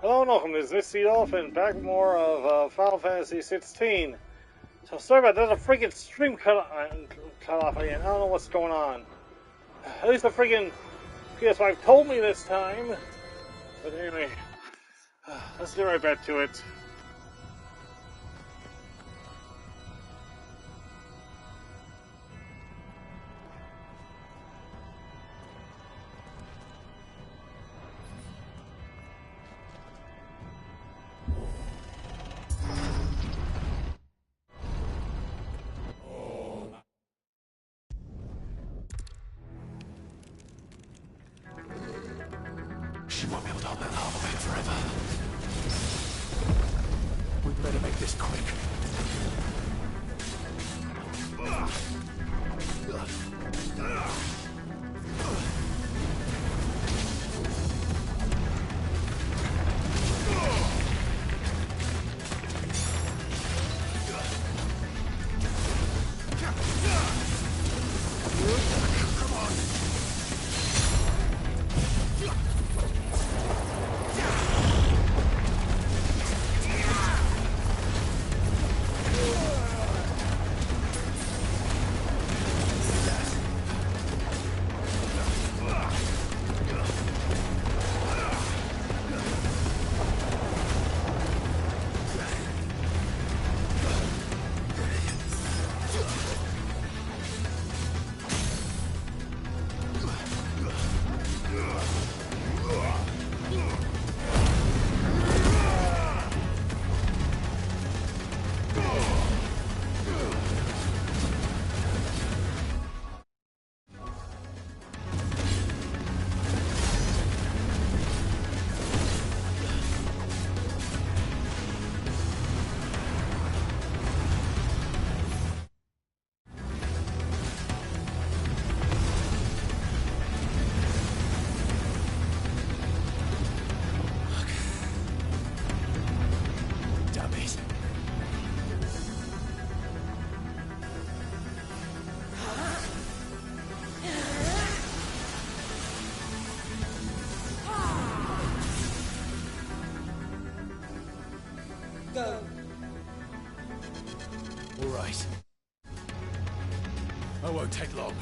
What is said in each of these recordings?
Hello and welcome, this is Mistydolphin, back with more of Final Fantasy 16. So sorry about that, there's a freaking stream cut off again. I don't know what's going on. At least the freaking PS5 told me this time. But anyway, let's get right back to it. She won't be able to hold that lava wave forever. We better make this quick. Go. All right. I won't take long.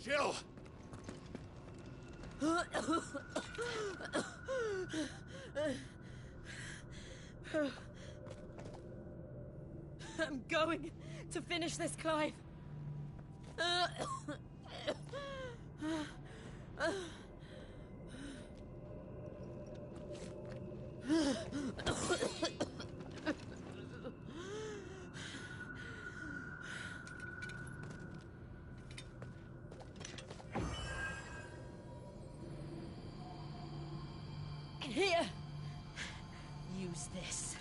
Jill! I'm going to finish this, Clive. Here. Use this.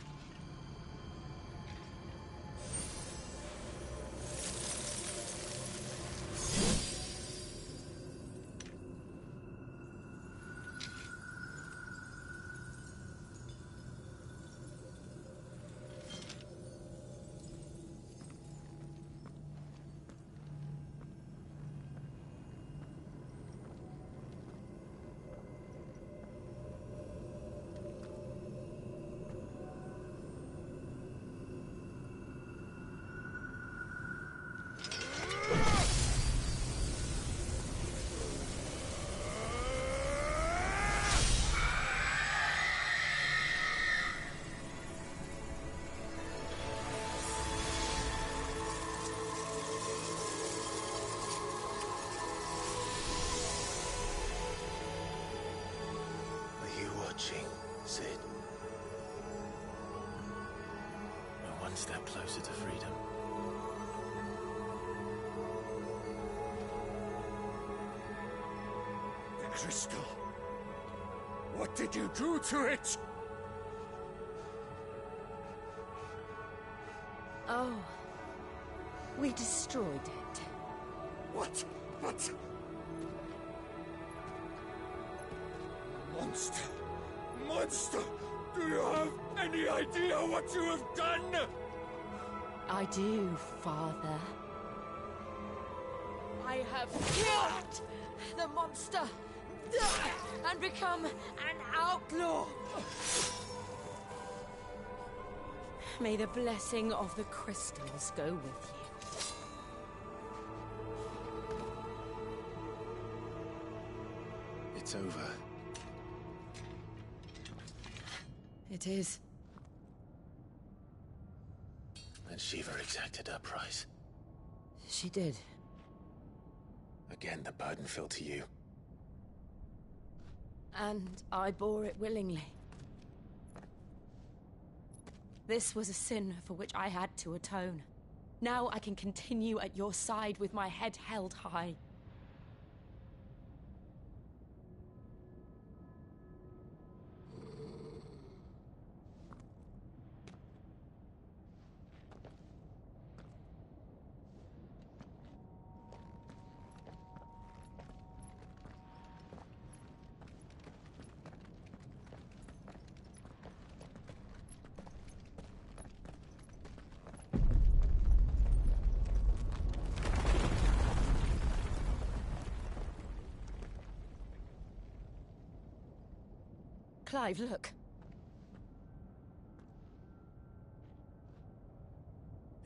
Sid. We're one step closer to freedom. The crystal. What did you do to it? Oh. We destroyed it. What? What? Monster! Monster! Do you have any idea what you have done? I do, Father. I have killed the monster and become an outlaw. May the blessing of the crystals go with you. It's over. It is. And Shiva exacted her price. She did. Again, the burden fell to you. And I bore it willingly. This was a sin for which I had to atone. Now I can continue at your side with my head held high. Clive, look.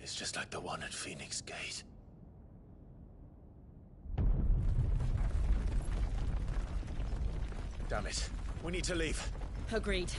It's just like the one at Phoenix Gate. Damn it. We need to leave. Agreed.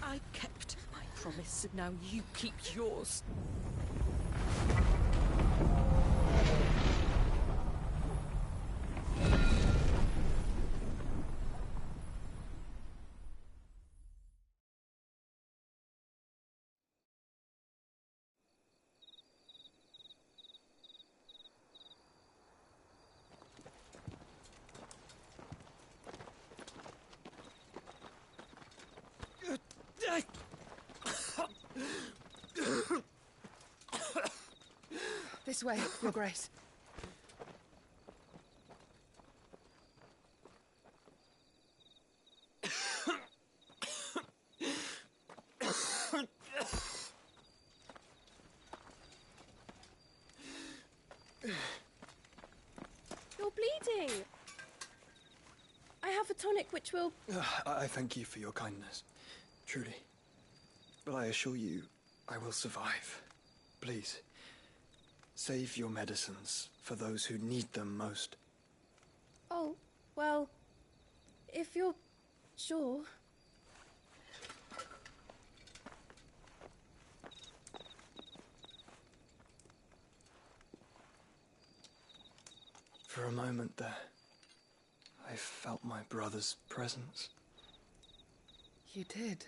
I kept my promise, now you keep yours. This way, Your Grace. You're bleeding. I have a tonic which will... I thank you for your kindness, truly. But I assure you, I will survive. Please, save your medicines for those who need them most. Oh, well, if you're sure. For a moment there, I felt my brother's presence. You did.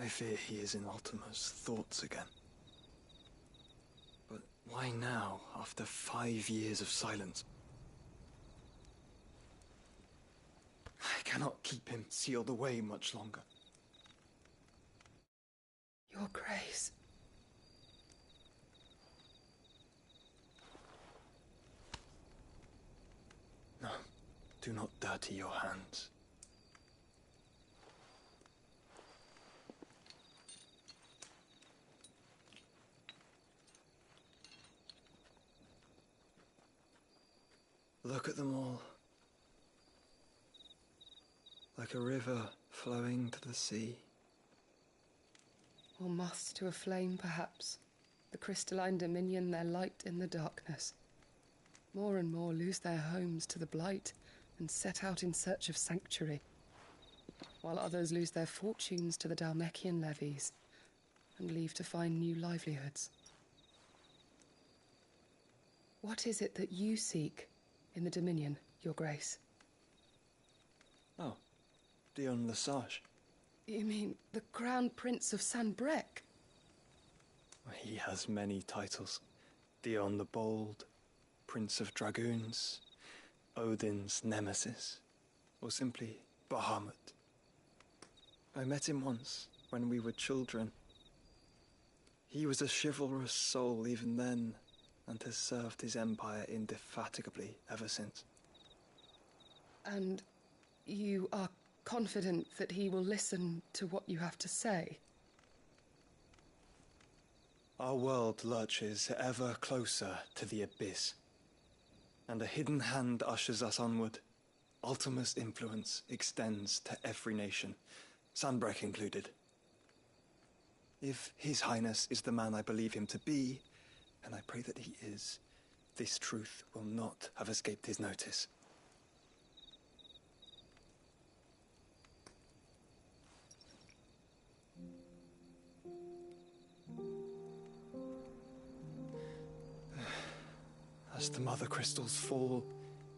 I fear he is in Ultima's thoughts again. But why now, after 5 years of silence? I cannot keep him sealed away much longer. Your Grace. No, do not dirty your hands. Look at them all. Like a river flowing to the sea. Or moths to a flame, perhaps. The crystalline dominion their light in the darkness. More and more lose their homes to the blight and set out in search of sanctuary, while others lose their fortunes to the Dalmekian levies and leave to find new livelihoods. What is it that you seek in the Dominion, Your Grace? Oh, Dion Lesage. You mean the Crown Prince of Sanbrec? He has many titles. Dion the Bold, Prince of Dragoons, Odin's Nemesis, or simply Bahamut. I met him once, when we were children. He was a chivalrous soul even then, and has served his empire indefatigably ever since. And you are confident that he will listen to what you have to say? Our world lurches ever closer to the abyss, and a hidden hand ushers us onward. Ultima's influence extends to every nation, Sanbrec included. If His Highness is the man I believe him to be, and I pray that he is, this truth will not have escaped his notice. As the mother crystals fall,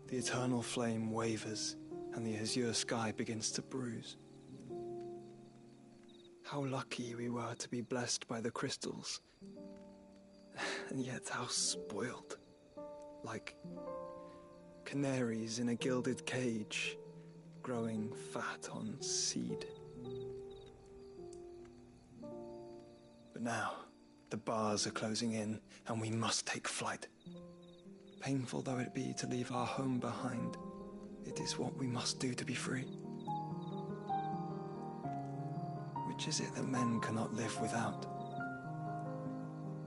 the eternal flame wavers, and the azure sky begins to bruise. How lucky we were to be blessed by the crystals, and yet how spoiled. Like canaries in a gilded cage, growing fat on seed. But now, the bars are closing in, and we must take flight. Painful though it be to leave our home behind, it is what we must do to be free. Which is it that men cannot live without?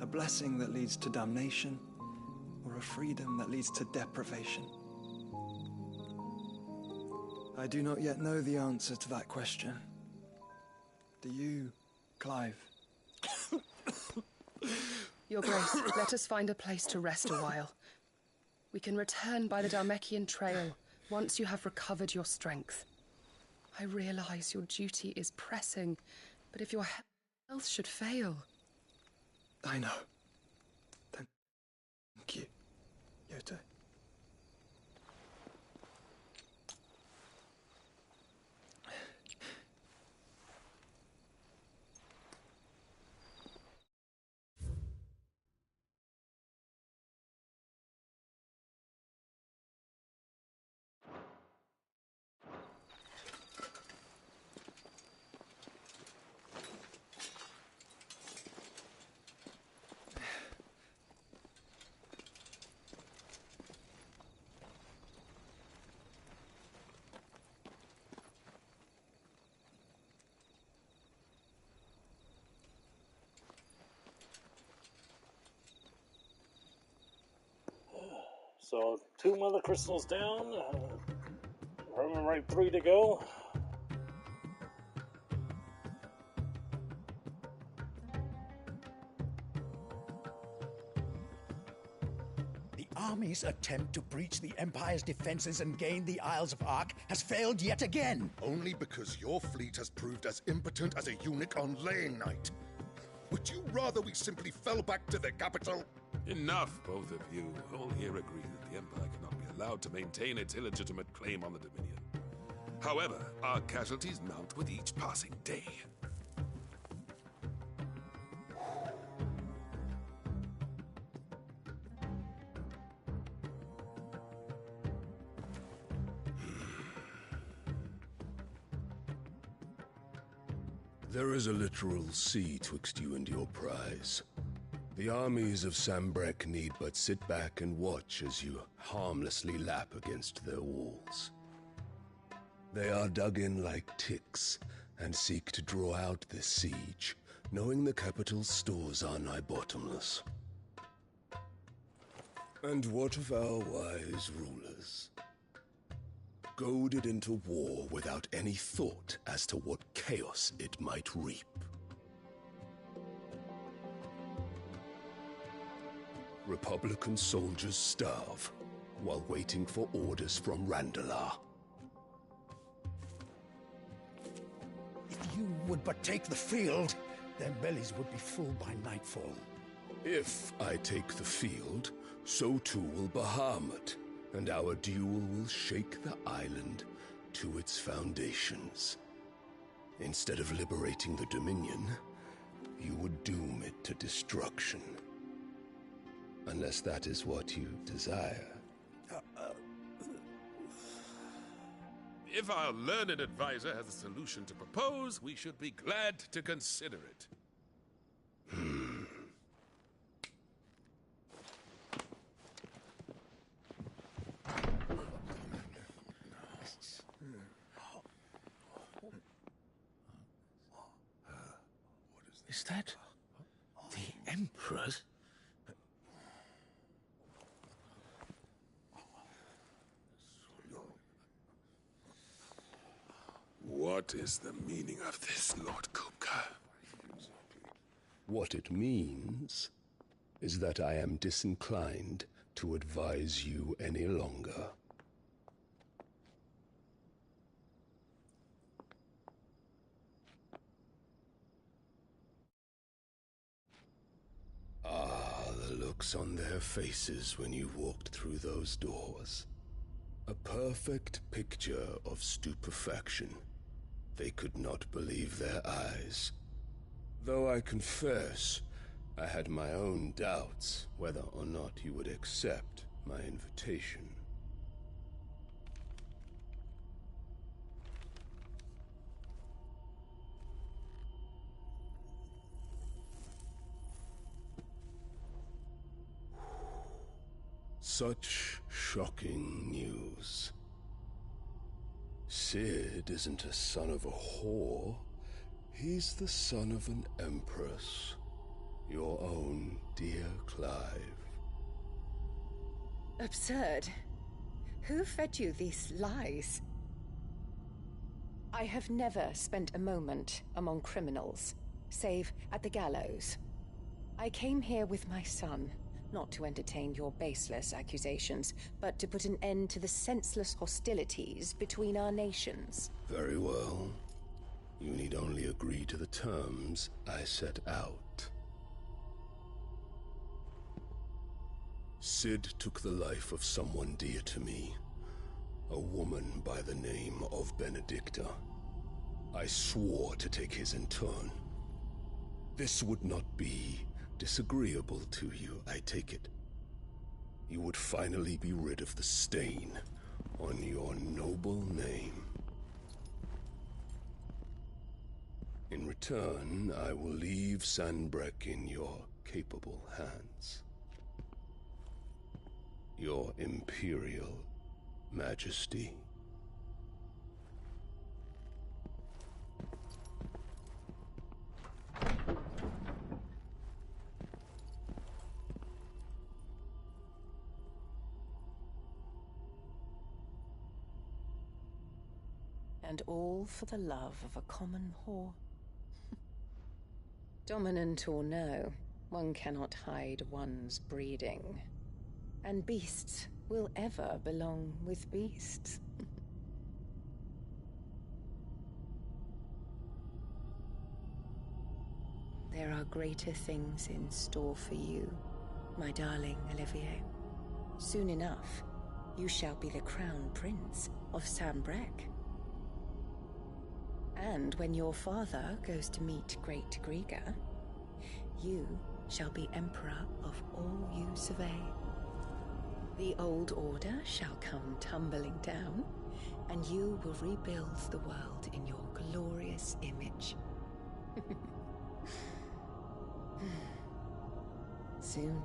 A blessing that leads to damnation, or a freedom that leads to deprivation? I do not yet know the answer to that question. Do you, Clive? Your Grace, let us find a place to rest a while. We can return by the Dhalmekian trail once you have recovered your strength. I realize your duty is pressing, but if your health should fail... I know. Thank you, Yote. So 2 mother crystals down. Right, 3 to go. The army's attempt to breach the Empire's defenses and gain the Isles of Ark has failed yet again. Only because your fleet has proved as impotent as a eunuch on laying night. Would you rather we simply fell back to the capital? Enough, both of you. All here agree that the Empire cannot be allowed to maintain its illegitimate claim on the Dominion. However, our casualties mount with each passing day. There is a literal sea twixt you and your prize. The armies of Sanbrec need but sit back and watch as you harmlessly lap against their walls. They are dug in like ticks and seek to draw out this siege, knowing the capital's stores are nigh bottomless. And what of our wise rulers? Goaded into war without any thought as to what chaos it might reap. Republican soldiers starve while waiting for orders from Randalar. If you would but take the field, Their bellies would be full by nightfall. If I take the field, so too will Bahamut, and our duel will shake the island to its foundations. Instead of liberating the Dominion, you would doom it to destruction. Unless that is what you desire. If our learned advisor has a solution to propose, we should be glad to consider it. Is that the Emperor's? What is the meaning of this, Lord Kupka? What it means is that I am disinclined to advise you any longer. Ah, the looks on their faces when you walked through those doors. A perfect picture of stupefaction. They could not believe their eyes. Though I confess, I had my own doubts whether or not you would accept my invitation. Such shocking news. Sid isn't a son of a whore. He's the son of an empress. Your own dear Clive. Absurd. Who fed you these lies? I have never spent a moment among criminals, save at the gallows. I came here with my son, not to entertain your baseless accusations, but to put an end to the senseless hostilities between our nations. Very well. You need only agree to the terms I set out. Sid took the life of someone dear to me, a woman by the name of Benedicta. I swore to take his in turn. This would not be disagreeable to you, I take it. You would finally be rid of the stain on your noble name. In return, I will leave Sanbreque in your capable hands. Your Imperial Majesty. And all for the love of a common whore. Dominant or no, one cannot hide one's breeding. And beasts will ever belong with beasts. There are greater things in store for you, my darling Olivier. Soon enough, you shall be the crown prince of Sanbreque. And when your father goes to meet Great Griga, you shall be emperor of all you survey. The old order shall come tumbling down, and you will rebuild the world in your glorious image. Soon.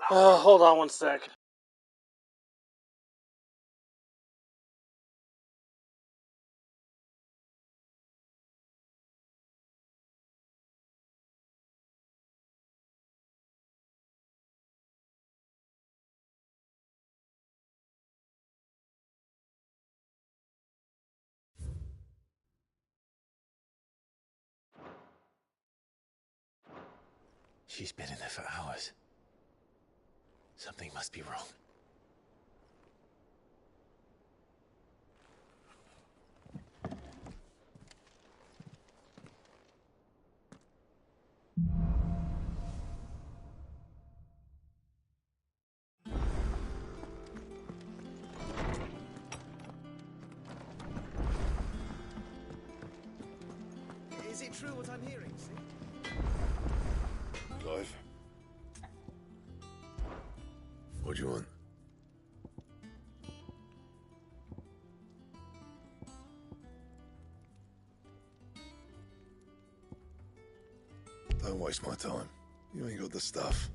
Hold on one sec. She's been in there for hours. Something must be wrong. Is it true what I'm hearing, see? Clive? What do you want? Don't waste my time. You ain't got the stuff.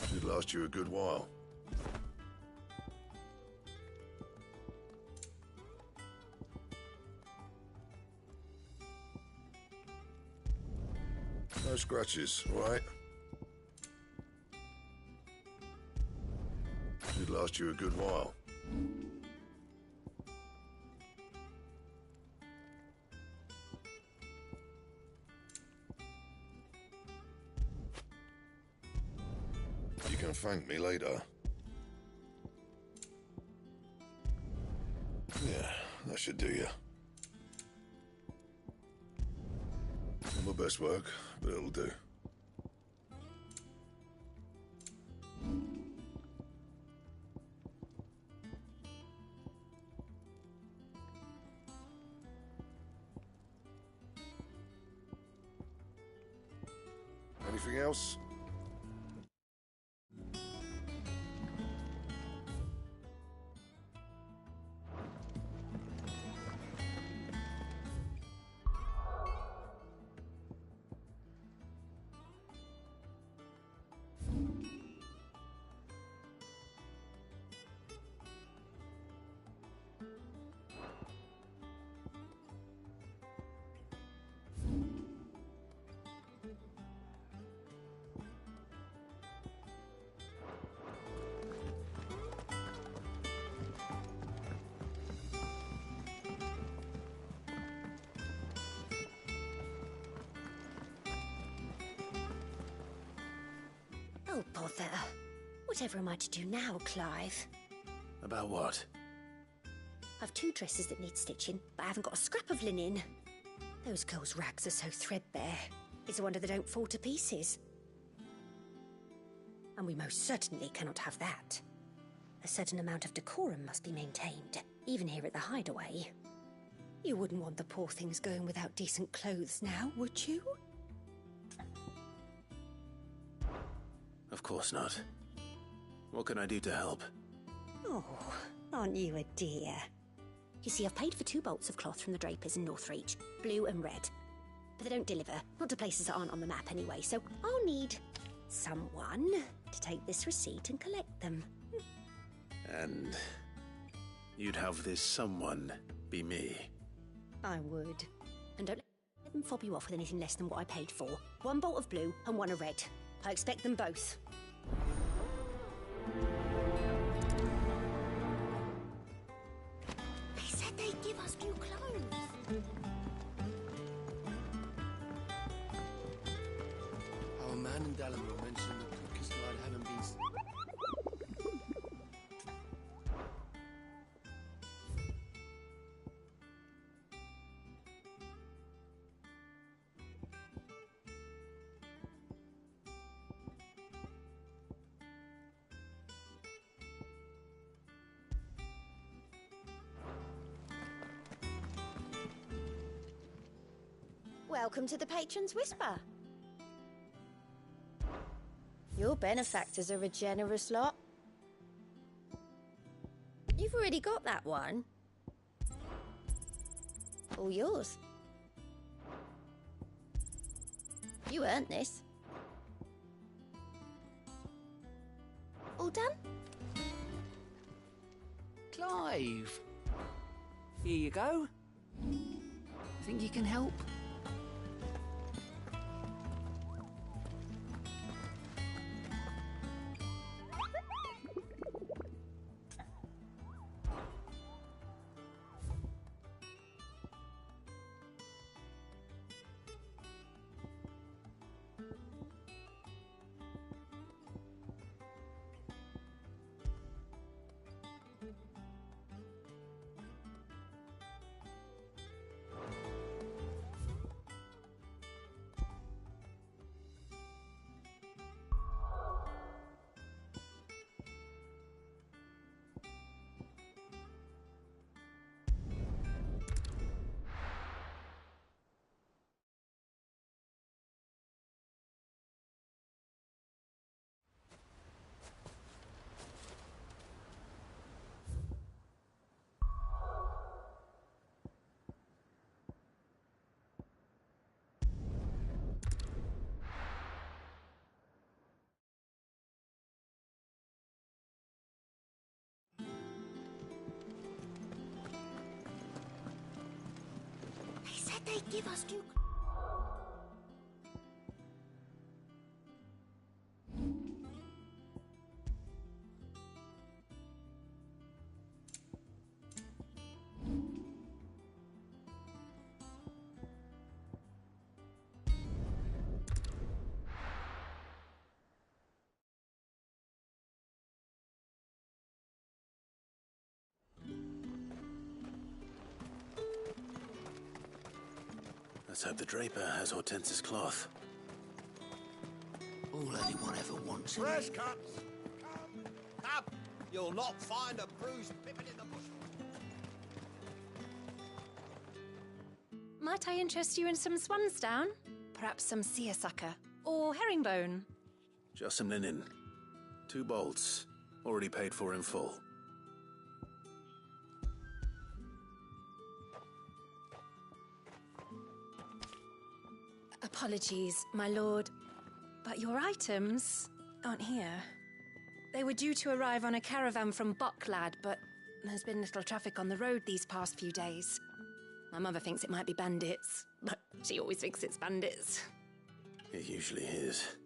Should last you a good while. No scratches, all right? Should last you a good while. You can thank me later. Yeah, that should do you. Not my best work, but it'll do. Anything else? Oh, bother. Whatever am I to do now, Clive? About what? I've 2 dresses that need stitching, but I haven't got a scrap of linen. Those girls' rags are so threadbare. It's a wonder they don't fall to pieces. And we most certainly cannot have that. A certain amount of decorum must be maintained, even here at the hideaway. You wouldn't want the poor things going without decent clothes now, would you? Of course not. What can I do to help? Oh, aren't you a dear? You see, I've paid for 2 bolts of cloth from the drapers in Northreach, blue and red. But they don't deliver, not to places that aren't on the map anyway, so I'll need someone to take this receipt and collect them. And you'd have this someone be me? I would. And don't let them fob you off with anything less than what I paid for. 1 bolt of blue and 1 of red. I expect them both. They said they'd give us new clothes. Our man in Dalamore mentioned the Cookie's Guide having been... Welcome to the Patron's Whisper. Your benefactors are a generous lot. You've already got that one. All yours. You earned this. All done? alive. Here you go. Think you can help? They said they'd give us Duke. Let's hope the draper has Hortense's cloth. All anyone ever wants. Fresh cuts! Come! You'll not find a bruised pippin in the bush. Might I interest you in some swansdown? Perhaps some seersucker or herringbone? Just some linen. 2 bolts. Already paid for in full. Apologies, my lord, but your items aren't here. They were due to arrive on a caravan from Bucklad, but there's been little traffic on the road these past few days. My mother thinks it might be bandits, but she always thinks it's bandits. It usually is.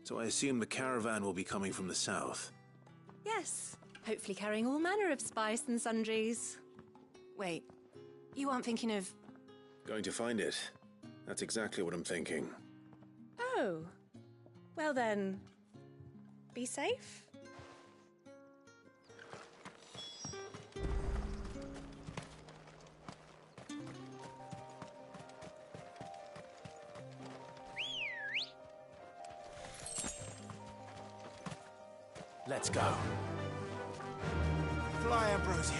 So I assume the caravan will be coming from the south. Yes, hopefully carrying all manner of spice and sundries. Wait, you aren't thinking of... Going to find it. That's exactly what I'm thinking. Oh, well then, be safe. Let's go. Fly, Ambrosia.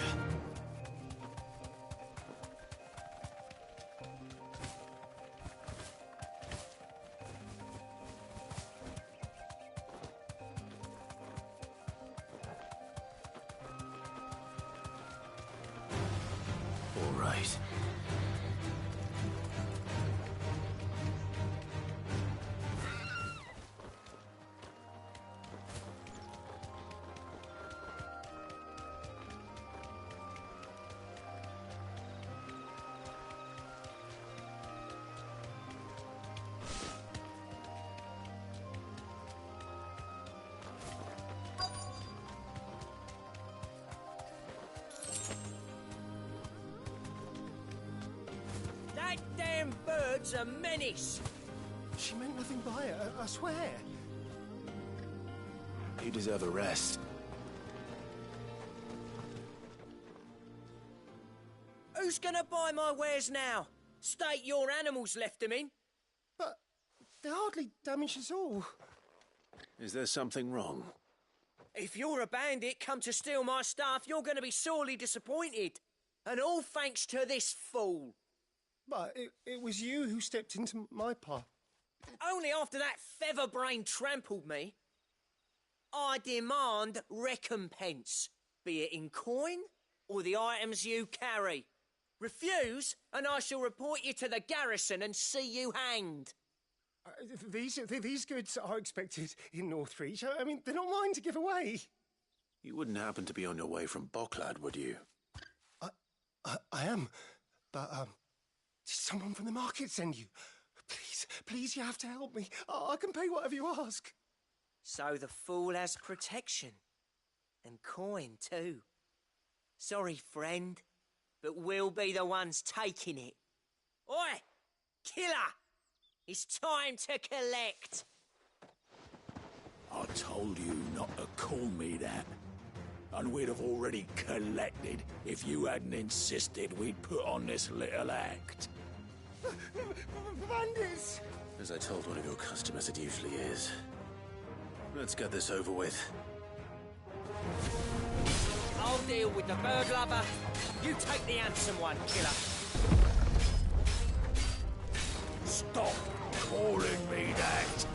All right. That damn bird's a menace. She meant nothing by it, I swear. You deserve a rest. Who's gonna buy my wares now? State your animals left them in. But they're hardly damaged at all. Is there something wrong? If you're a bandit come to steal my stuff, you're gonna be sorely disappointed. And all thanks to this fool. But it was you who stepped into my path. Only after that feather-brain trampled me. I demand recompense, be it in coin or the items you carry. Refuse, and I shall report you to the garrison and see you hanged. These goods are expected in Northreach. I mean, they're not mine to give away. You wouldn't happen to be on your way from Boklad, would you? I am, but, did someone from the market send you? Please, you have to help me. I can pay whatever you ask. So the fool has protection. And coin, too. Sorry, friend, but we'll be the ones taking it. Oi! Killer! It's time to collect! I told you not to call me that. And we'd have already collected if you hadn't insisted we'd put on this little act. Bandits! As I told one of your customers, it usually is. Let's get this over with. I'll deal with the bird lover. You take the handsome one, killer. Stop calling me that!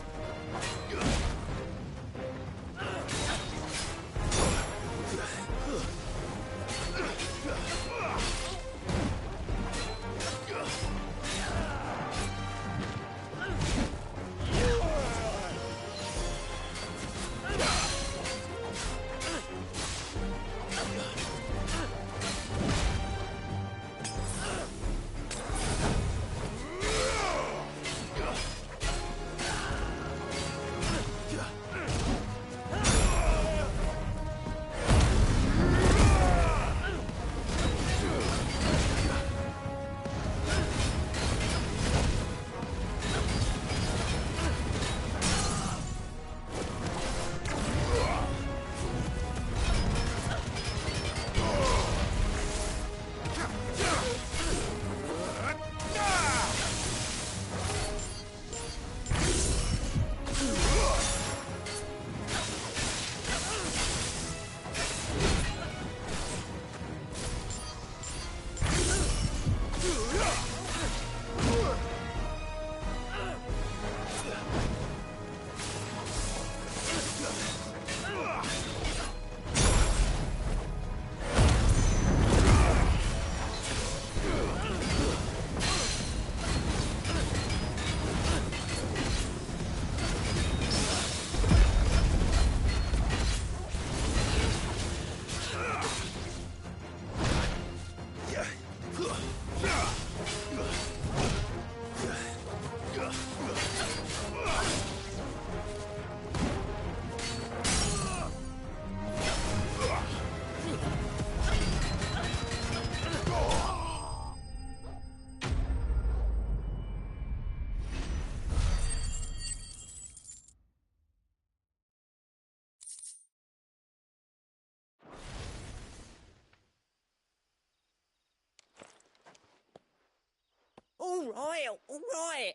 All right.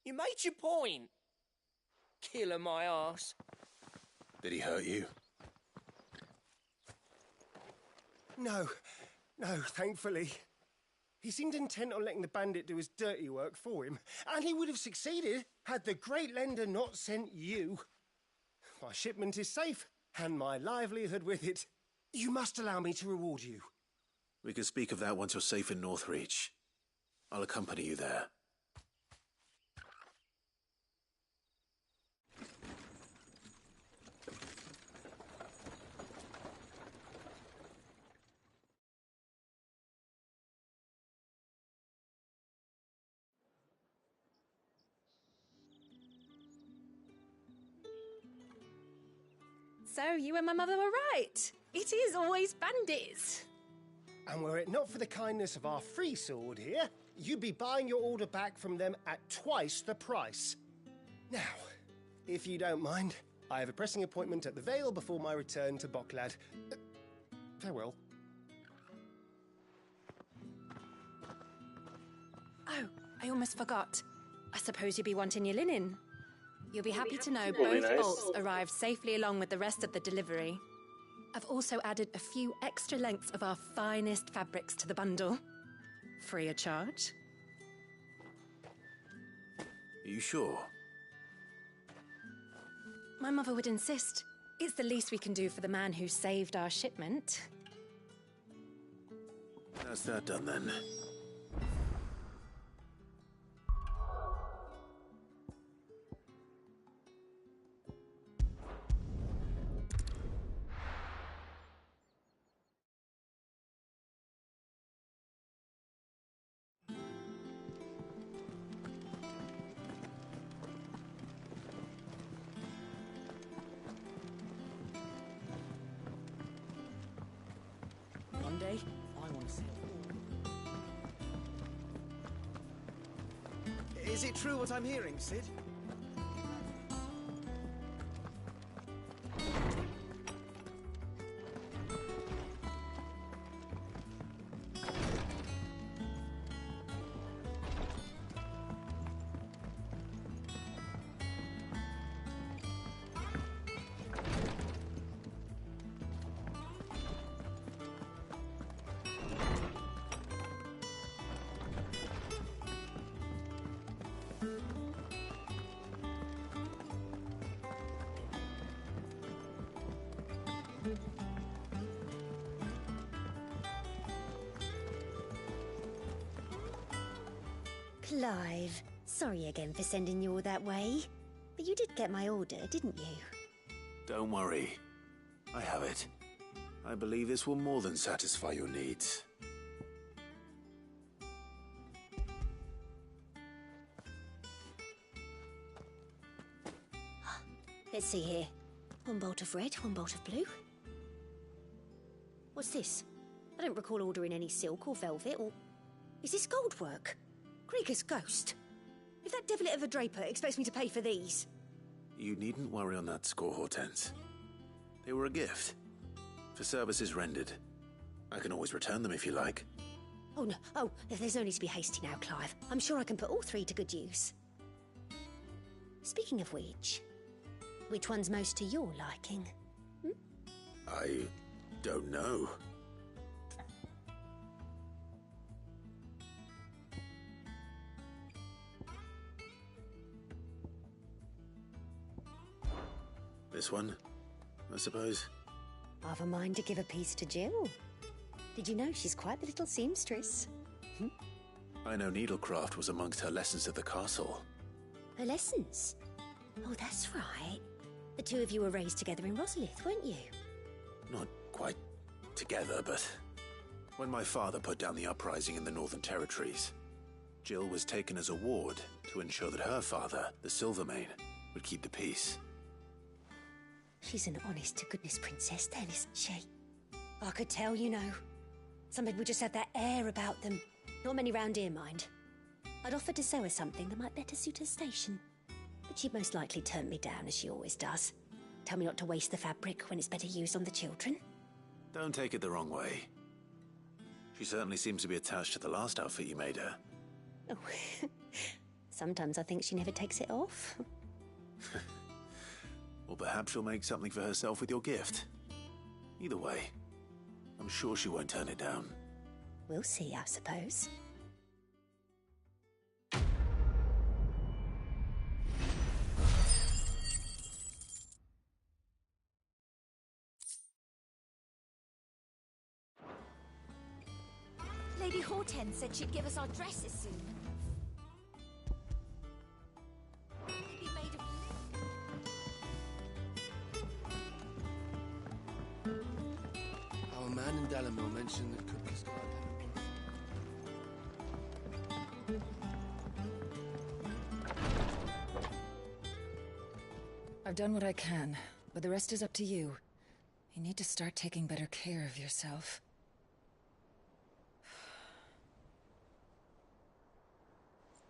You made your point. Killer my ass. Did he hurt you? No, thankfully. He seemed intent on letting the bandit do his dirty work for him, and he would have succeeded had the great lender not sent you. My shipment is safe, and my livelihood with it. You must allow me to reward you. We can speak of that once you're safe in Northreach. I'll accompany you there. So you and my mother were right. It is always bandits. And were it not for the kindness of our free sword here, you'd be buying your order back from them at twice the price. Now, if you don't mind, I have a pressing appointment at the Vale before my return to Boklad. Farewell. Oh, I almost forgot. I suppose you'll be wanting your linen. You'll be happy to know both bolts arrived safely along with the rest of the delivery. I've also added a few extra lengths of our finest fabrics to the bundle. Free of charge. Are you sure? My mother would insist. It's the least we can do for the man who saved our shipment. How's that done then? Is it true what I'm hearing, Sid? Clive, sorry again for sending you all that way. But you did get my order, didn't you? Don't worry. I have it. I believe this will more than satisfy your needs. Let's see here. One bolt of red, one bolt of blue. What's this? I don't recall ordering any silk or velvet or... Is this gold work? Krieger's ghost. If that devilet of a draper expects me to pay for these... You needn't worry on that score, Hortense. They were a gift. For services rendered. I can always return them if you like. Oh, no. Oh, there's no need to be hasty now, Clive. I'm sure I can put all three to good use. Speaking of which one's most to your liking? I don't know. This one, I suppose. I've a mind to give a piece to Jill. Did you know she's quite the little seamstress? I know needlecraft was amongst her lessons at the castle. Her lessons? Oh, that's right. The two of you were raised together in Rosalith, weren't you? Not quite together, but when my father put down the uprising in the Northern Territories, Jill was taken as a ward to ensure that her father, the Silvermane, would keep the peace. She's an honest-to-goodness princess then, isn't she? I could tell, you know. Some people just have that air about them. Not many round here, mind. I'd offered to sew her something that might better suit her station. But she'd most likely turn me down, as she always does. Tell me not to waste the fabric when it's better used on the children. Don't take it the wrong way. She certainly seems to be attached to the last outfit you made her. Oh, sometimes I think she never takes it off. Or perhaps she'll make something for herself with your gift. Either way, I'm sure she won't turn it down. We'll see, I suppose. Lady Hortense said she'd give us our dresses soon. Maybe made of... Our man in Dalamore mentioned that Cookies Garden. I've done what I can, but the rest is up to you. You need to start taking better care of yourself.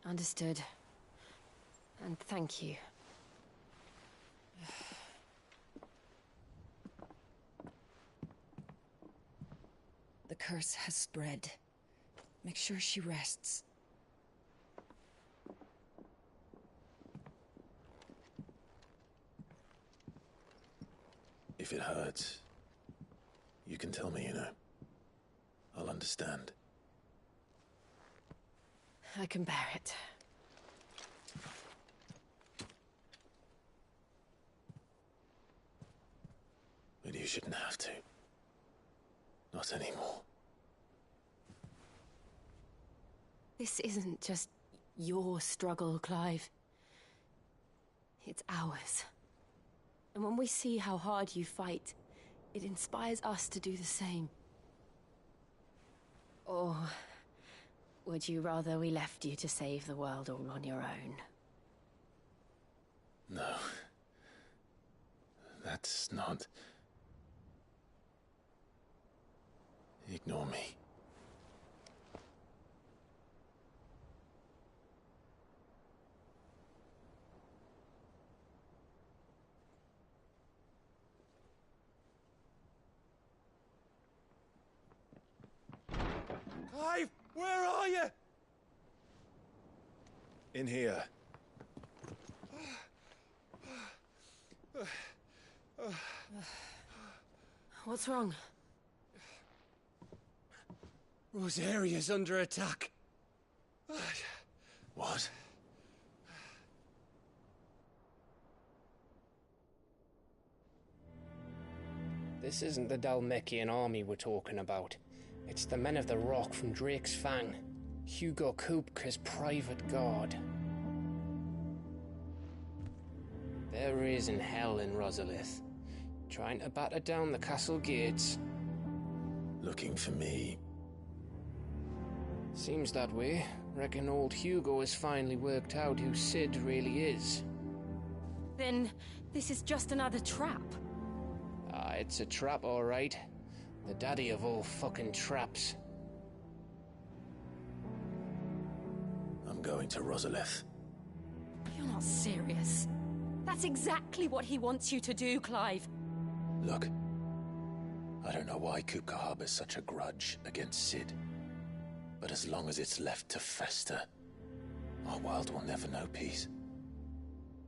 Understood. And thank you. The curse has spread. Make sure she rests. If it hurts, you can tell me, you know. I'll understand. I can bear it. But you shouldn't have to. Not anymore. This isn't just your struggle, Clive. It's ours. And when we see how hard you fight, it inspires us to do the same. Or would you rather we left you to save the world all on your own? No. That's not... Ignore me. Clive, where are you? In here. What's wrong? Rosaria's under attack. What? This isn't the Dhalmekian army we're talking about. It's the Men of the Rock from Drake's Fang. Hugo Kupka's private guard. There is in hell in Rosalith, trying to batter down the castle gates. Looking for me. Seems that way. Reckon old Hugo has finally worked out who Sid really is. Then this is just another trap. Ah, it's a trap, all right. The daddy of all fucking traps. I'm going to Rosalith. You're not serious. That's exactly what he wants you to do, Clive. Look, I don't know why Kupka harbors such a grudge against Sid. But as long as it's left to fester, our world will never know peace.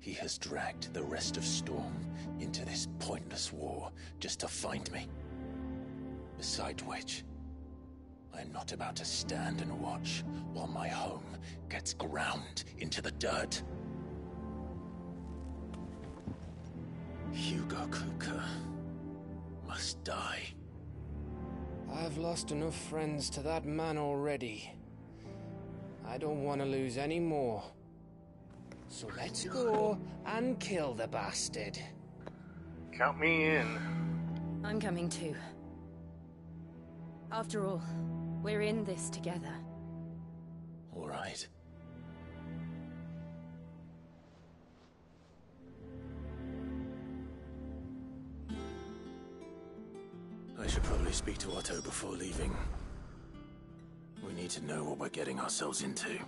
He has dragged the rest of Storm into this pointless war just to find me. Besides which, I am not about to stand and watch while my home gets ground into the dirt. Hugo Kupka must die. I've lost enough friends to that man already. I don't want to lose any more. So let's go and kill the bastard. Count me in. I'm coming too. After all, we're in this together. All right. I should probably speak to Otto before leaving. We need to know what we're getting ourselves into.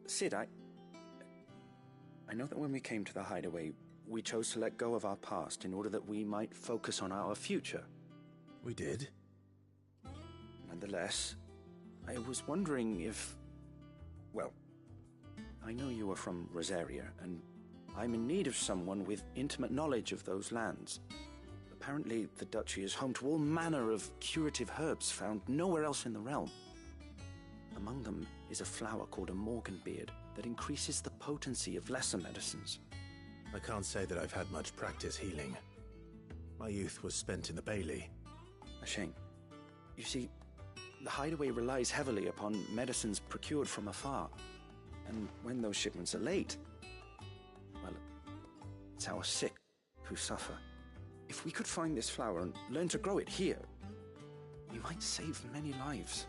Sid, I know that when we came to the hideaway, we chose to let go of our past in order that we might focus on our future. We did? Nonetheless, I was wondering if... Well, I know you are from Rosaria, and I'm in need of someone with intimate knowledge of those lands. Apparently, the duchy is home to all manner of curative herbs found nowhere else in the realm. Among them is a flower called a morganbeard that increases the potency of lesser medicines. I can't say that I've had much practice healing. My youth was spent in the Bailey. A shame. You see, the hideaway relies heavily upon medicines procured from afar. And when those shipments are late, well, it's our sick who suffer. If we could find this flower and learn to grow it here, we might save many lives.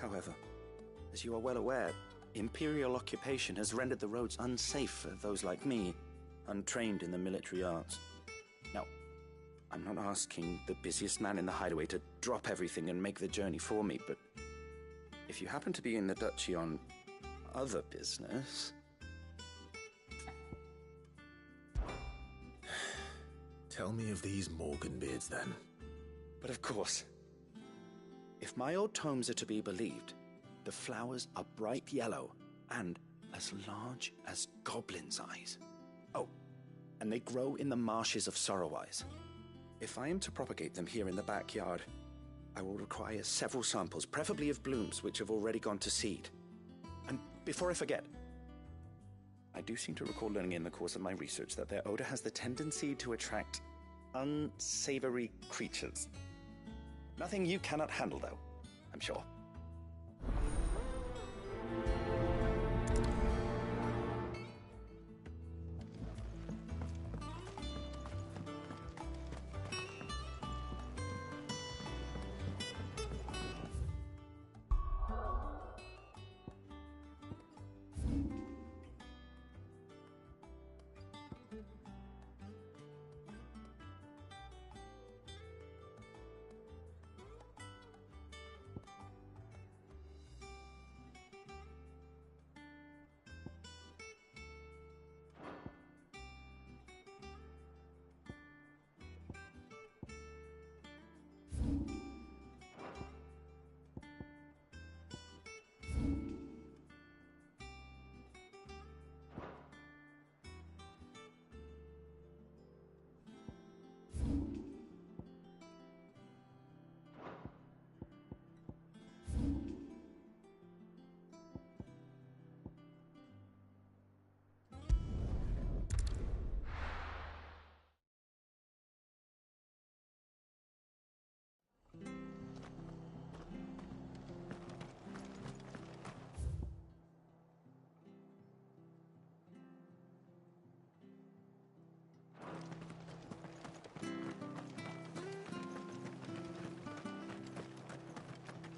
However, as you are well aware, Imperial occupation has rendered the roads unsafe for those like me, untrained in the military arts. Now, I'm not asking the busiest man in the hideaway to drop everything and make the journey for me, but if you happen to be in the duchy on other business... Tell me of these morganbeards, then. But of course, if my old tomes are to be believed, the flowers are bright yellow and as large as goblins' eyes. Oh, and they grow in the marshes of Sorrowwise. If I am to propagate them here in the backyard, I will require several samples, preferably of blooms which have already gone to seed. And before I forget, I do seem to recall learning in the course of my research that their odor has the tendency to attract unsavory creatures. Nothing you cannot handle, though, I'm sure.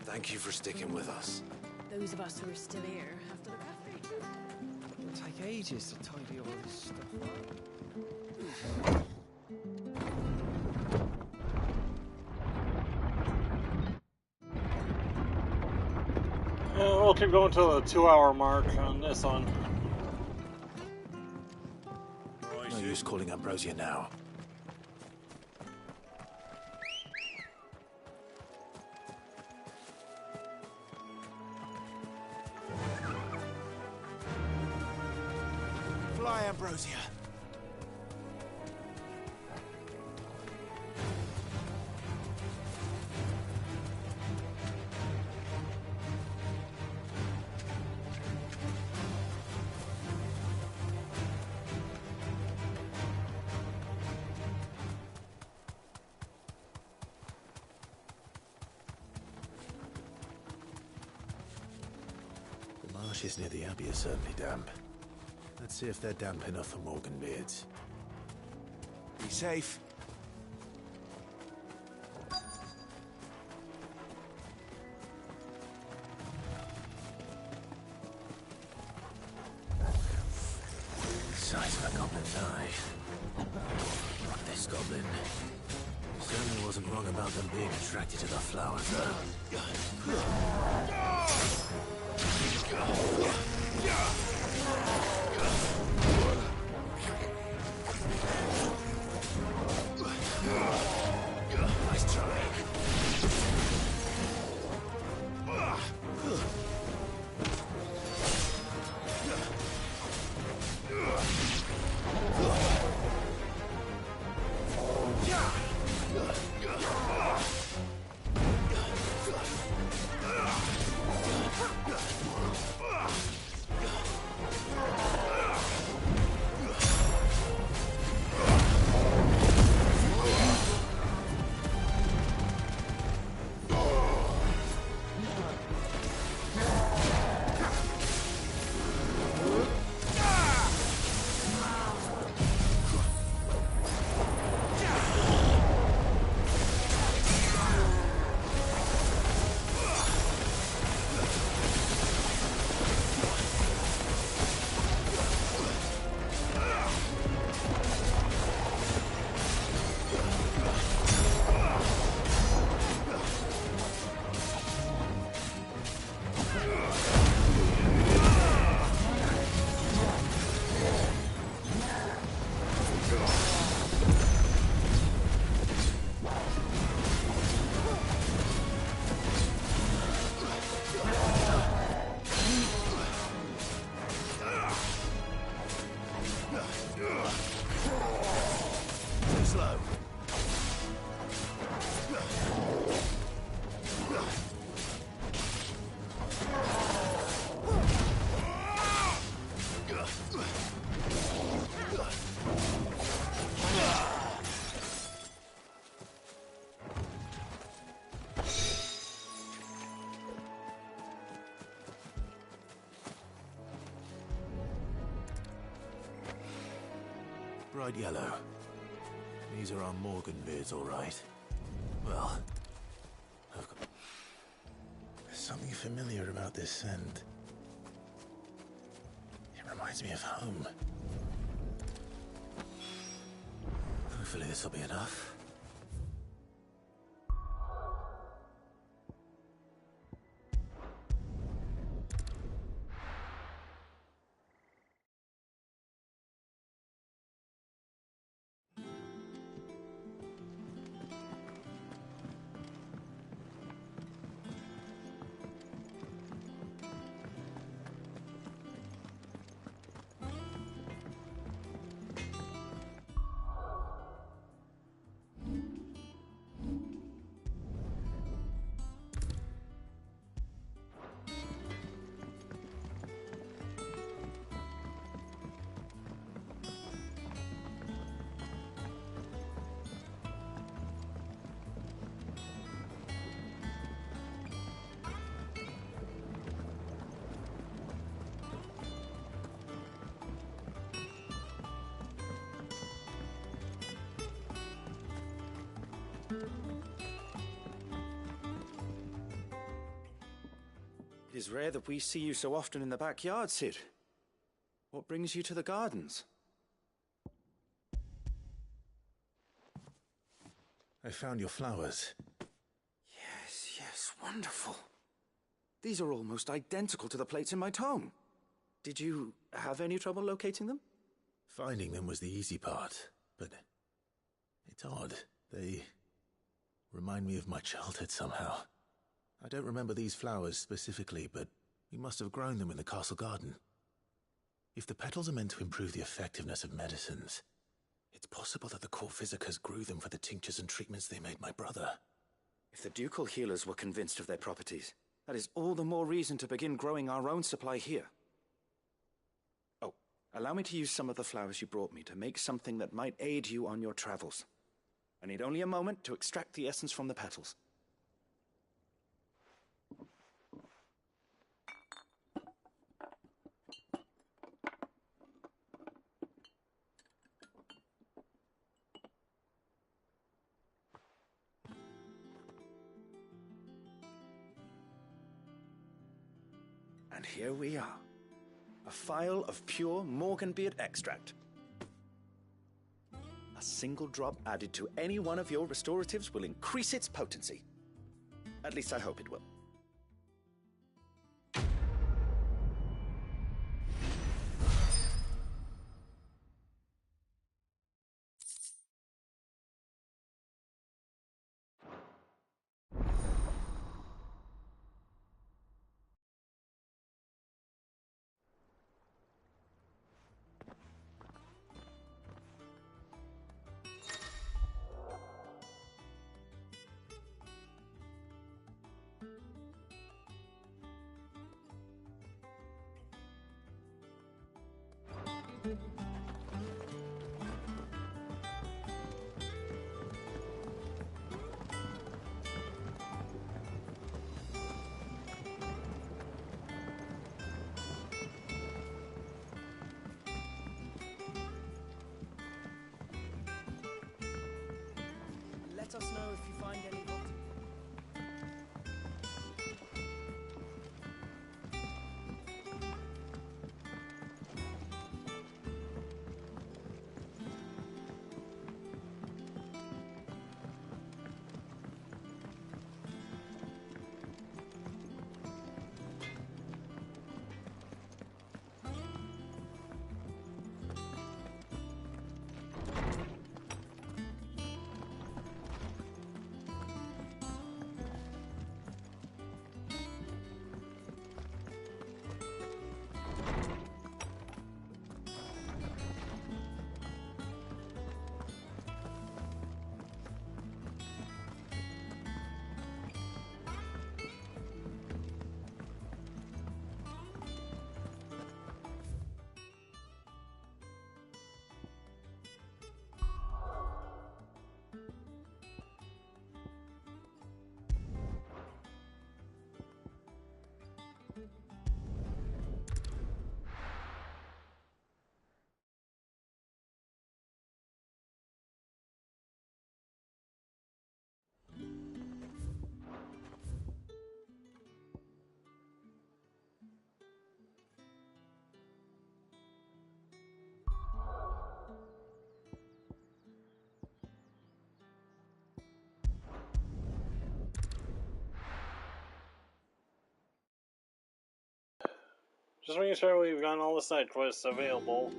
Thank you for sticking with us. Those of us who are still here have to look after each other. It'll take ages to tidy all this stuff up. We'll keep going till the 2-hour mark on this one. No use calling Ambrosia now. Fly, Ambrosia. The marshes near the Abbey are certainly damp. Let's see if they're damp enough for Morganbeards. Be safe. Size of a goblin's eye. Not this goblin. Certainly wasn't wrong about them being attracted to the flowers, though. Nice try. Too slow. Bright yellow. These are our Morgan beards, all right. Well, there's something familiar about this scent. It reminds me of home. Hopefully this will be enough. It is rare that we see you so often in the backyard, Cid. What brings you to the gardens? I found your flowers. Yes, wonderful. These are almost identical to the plates in my tome. Did you have any trouble locating them? Finding them was the easy part, but it's odd. They remind me of my childhood somehow. I don't remember these flowers specifically, but we must have grown them in the castle garden. If the petals are meant to improve the effectiveness of medicines, it's possible that the court physicers grew them for the tinctures and treatments they made my brother. If the ducal healers were convinced of their properties, that is all the more reason to begin growing our own supply here. Oh, allow me to use some of the flowers you brought me to make something that might aid you on your travels. I need only a moment to extract the essence from the petals. And here we are. A phial of pure Morganbeard extract. A single drop added to any one of your restoratives will increase its potency. At least I hope it will. Let us know if you find any rot. Just making sure we've gotten all the side quests available.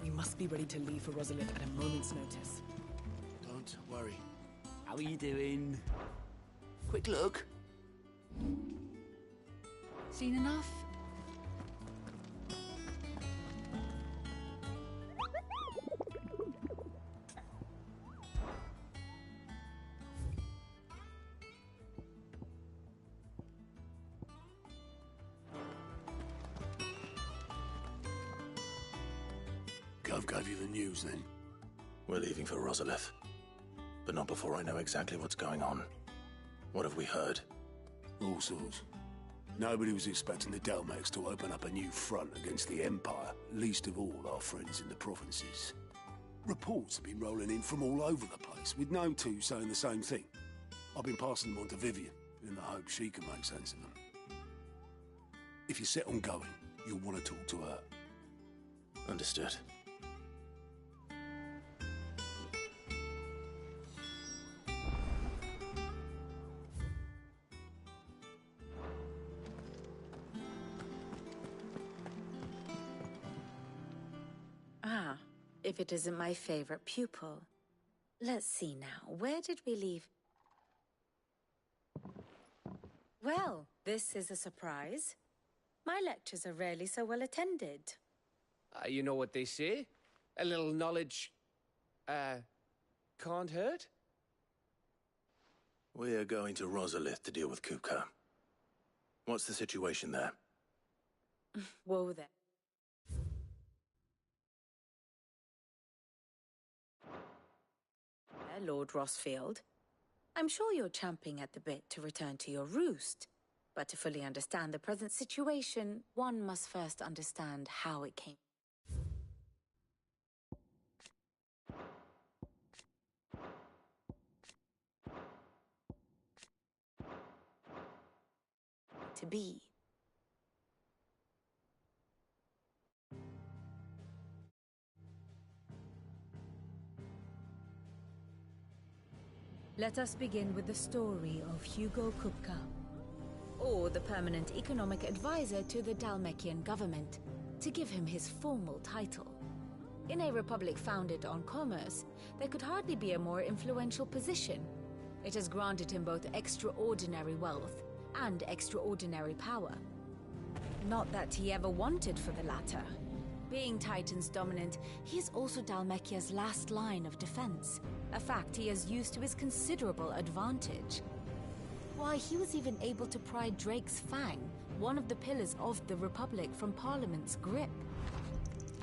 We must be ready to leave for Rosalith at a moment's notice. Don't worry. How are you doing? Quick look. Seen enough? Gov gave you the news then? We're leaving for Rosalith. But not before I know exactly what's going on. What have we heard? All sorts. Nobody was expecting the Delmex to open up a new front against the Empire, least of all our friends in the provinces. Reports have been rolling in from all over the place, with no two saying the same thing. I've been passing them on to Vivian, in the hope she can make sense of them. If you're set on going, you'll want to talk to her. Understood. Ah, if it isn't my favorite pupil. Let's see now, where did we leave? Well, this is a surprise. My lectures are rarely so well attended. You know what they say? A little knowledge, can't hurt? We're going to Rosalith to deal with Kupka. What's the situation there? Whoa there. Lord Rossfield. I'm sure you're champing at the bit to return to your roost. But to fully understand the present situation, one must first understand how it came to be. Let us begin with the story of Hugo Kupka, or the permanent economic advisor to the Dalmekian government, to give him his formal title. In a republic founded on commerce, there could hardly be a more influential position. It has granted him both extraordinary wealth and extraordinary power. Not that he ever wanted for the latter. Being Titan's dominant, he is also Dalmekia's last line of defense, a fact he has used to his considerable advantage. Why, he was even able to pry Drake's Fang, one of the pillars of the Republic, from Parliament's grip.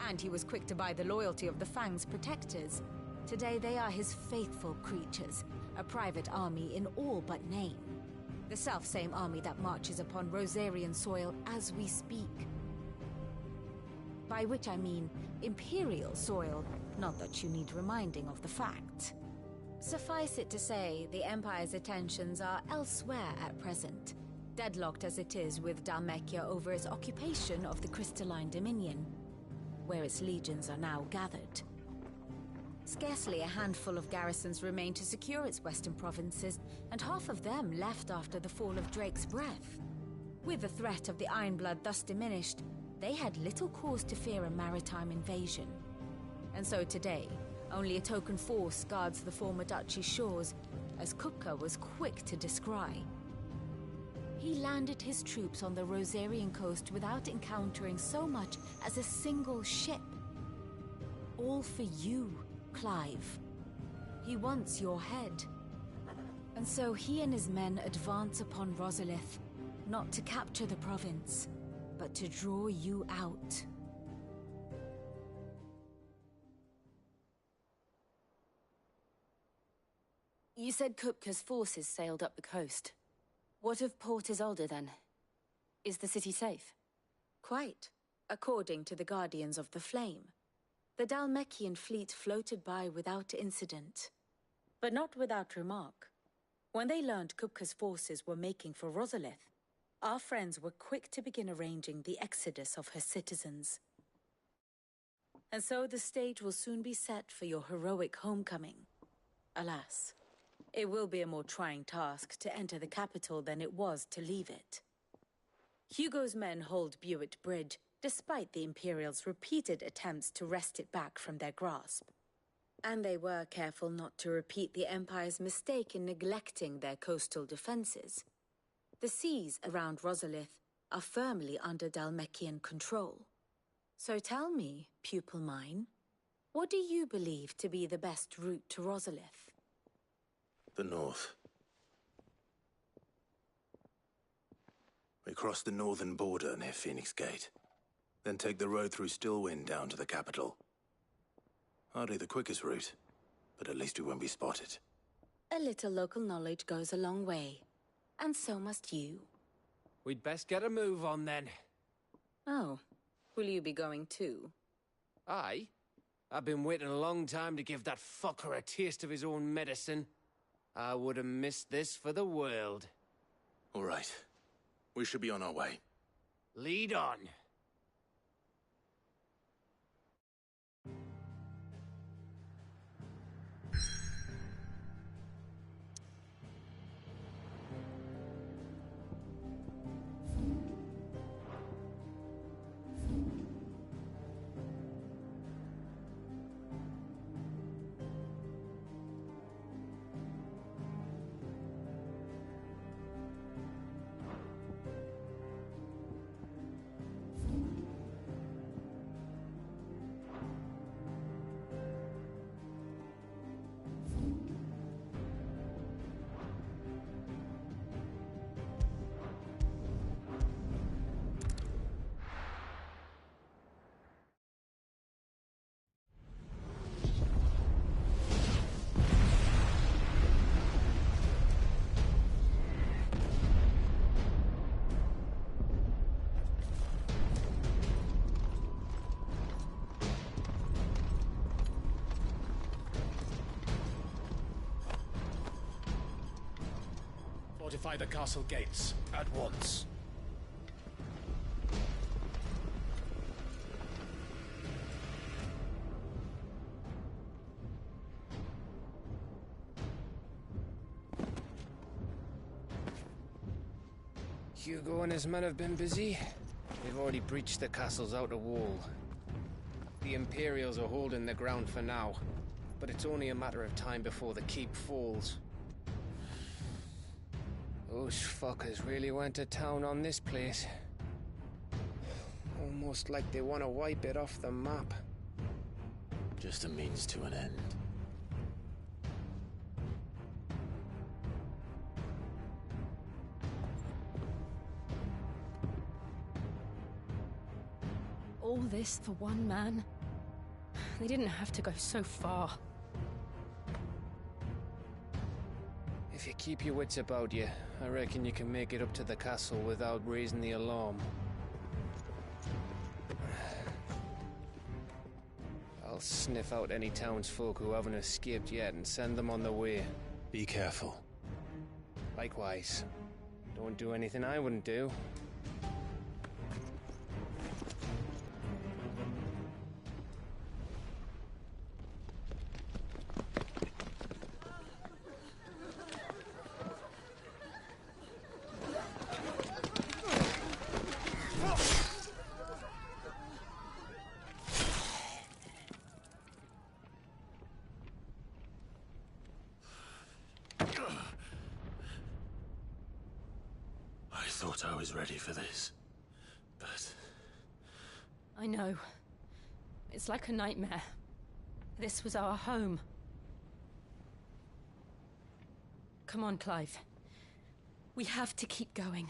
And he was quick to buy the loyalty of the Fang's protectors. Today they are his faithful creatures, a private army in all but name. The self-same army that marches upon Rosarian soil as we speak. By which I mean Imperial soil, not that you need reminding of the fact. Suffice it to say, the Empire's attentions are elsewhere at present, deadlocked as it is with Dalmekia over its occupation of the Crystalline Dominion, where its legions are now gathered. Scarcely a handful of garrisons remain to secure its western provinces, and half of them left after the fall of Drake's Breath. With the threat of the Ironblood thus diminished, they had little cause to fear a maritime invasion. And so today, only a token force guards the former duchy's shores, as Kupka was quick to descry. He landed his troops on the Rosarian coast without encountering so much as a single ship. All for you, Clive. He wants your head. And so he and his men advance upon Rosalith, not to capture the province, but to draw you out. You said Kupka's forces sailed up the coast. What of Port Isolde, then? Is the city safe? Quite, according to the Guardians of the Flame. The Dalmekian fleet floated by without incident, but not without remark. When they learned Kupka's forces were making for Rosalith, our friends were quick to begin arranging the exodus of her citizens. And so the stage will soon be set for your heroic homecoming. Alas, it will be a more trying task to enter the capital than it was to leave it. Hugo's men hold Buick Bridge, despite the Imperials' repeated attempts to wrest it back from their grasp. And they were careful not to repeat the Empire's mistake in neglecting their coastal defenses. The seas around Rosalith are firmly under Dhalmekian control. So tell me, pupil mine, what do you believe to be the best route to Rosalith? The north. We cross the northern border near Phoenix Gate, then take the road through Stillwind down to the capital. Hardly the quickest route, but at least we won't be spotted. A little local knowledge goes a long way, and so must you. We'd best get a move on then. Oh, will you be going too? Aye. I've been waiting a long time to give that fucker a taste of his own medicine. I would have missed this for the world. All right. We should be on our way. Lead on. Fortify the castle gates, at once. Hugo and his men have been busy. They've already breached the castle's outer wall. The Imperials are holding the ground for now, but it's only a matter of time before the keep falls. Those fuckers really went to town on this place. Almost like they want to wipe it off the map. Just a means to an end. All this for one man? They didn't have to go so far. If you keep your wits about you, I reckon you can make it up to the castle without raising the alarm. I'll sniff out any townsfolk who haven't escaped yet and send them on their way. Be careful. Likewise. Don't do anything I wouldn't do. I thought I was ready for this, but... I know. It's like a nightmare. This was our home. Come on, Clive. We have to keep going.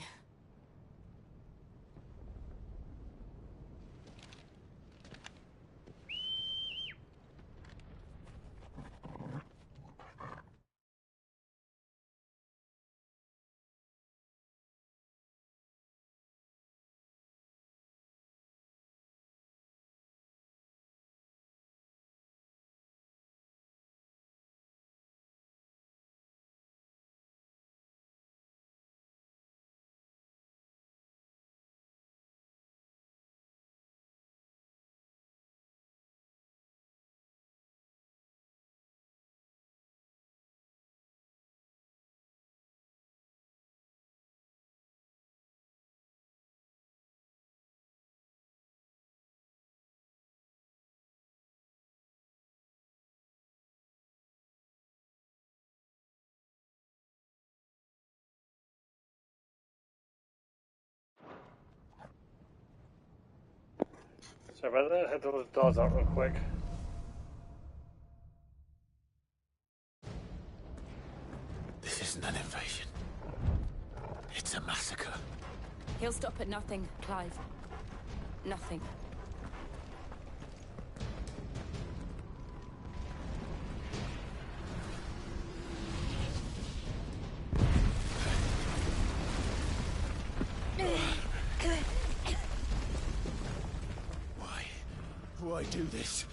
Sorry about that. I had to let the dogs out real quick. This isn't an invasion. It's a massacre. He'll stop at nothing, Clive. Nothing. Why do this?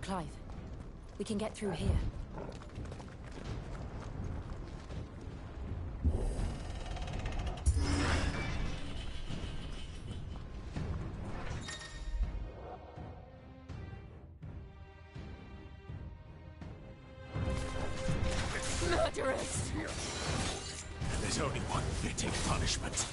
Clive, we can get through here. Murderers! There's only one fitting punishment.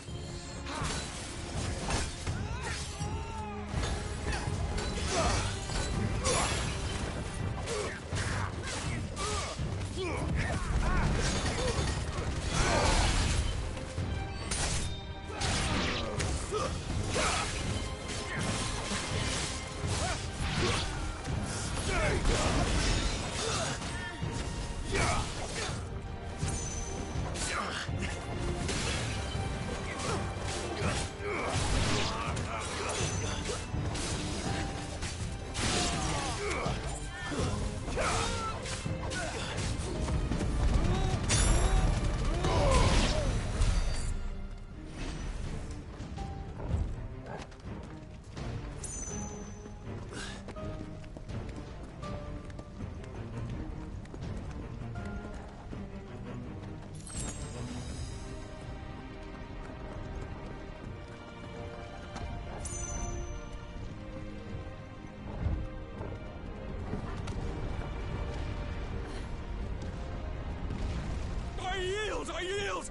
I yield!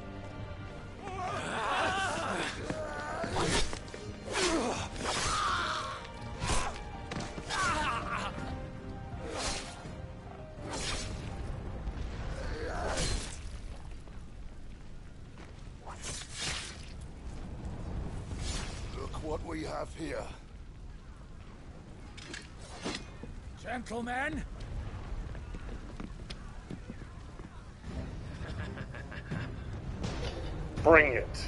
Look what we have here. Gentlemen! Bring it.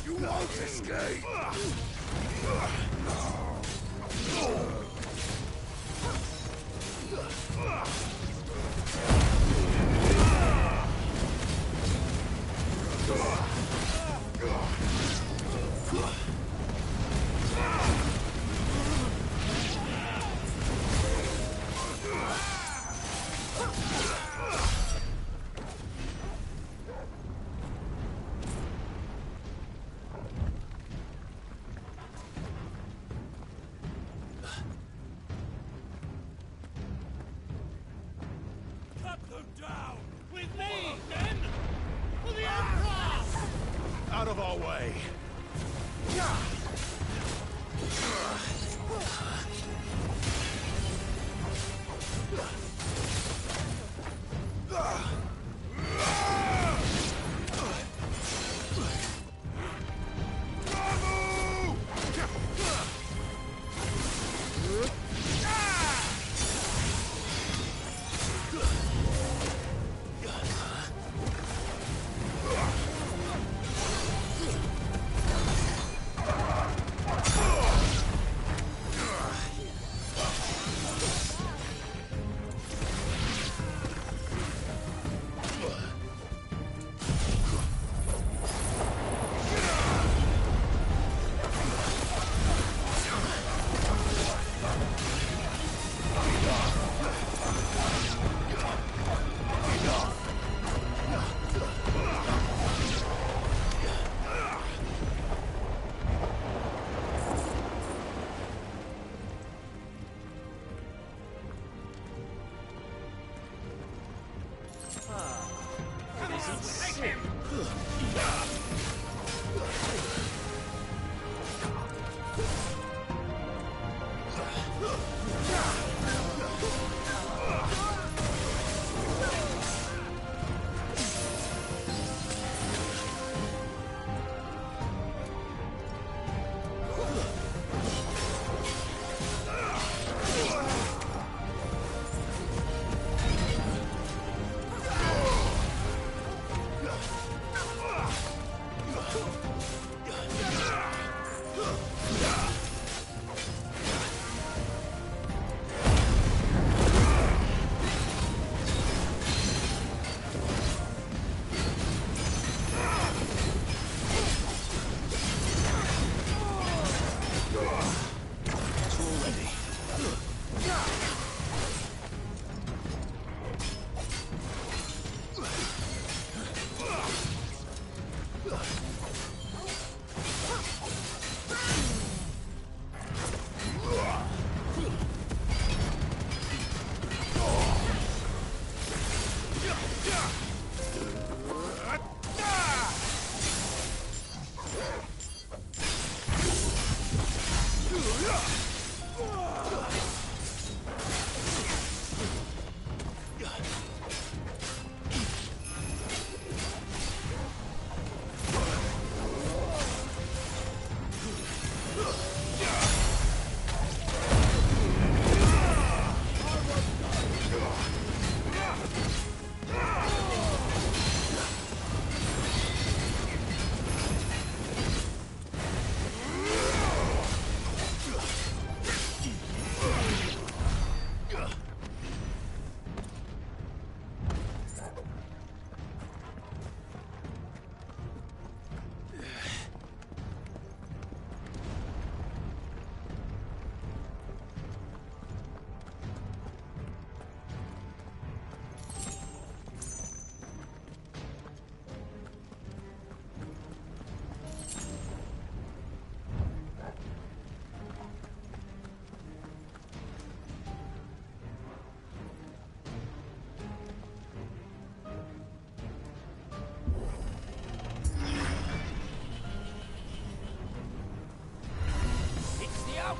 You won't escape. Out of our way!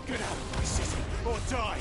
Get out of my city, or die!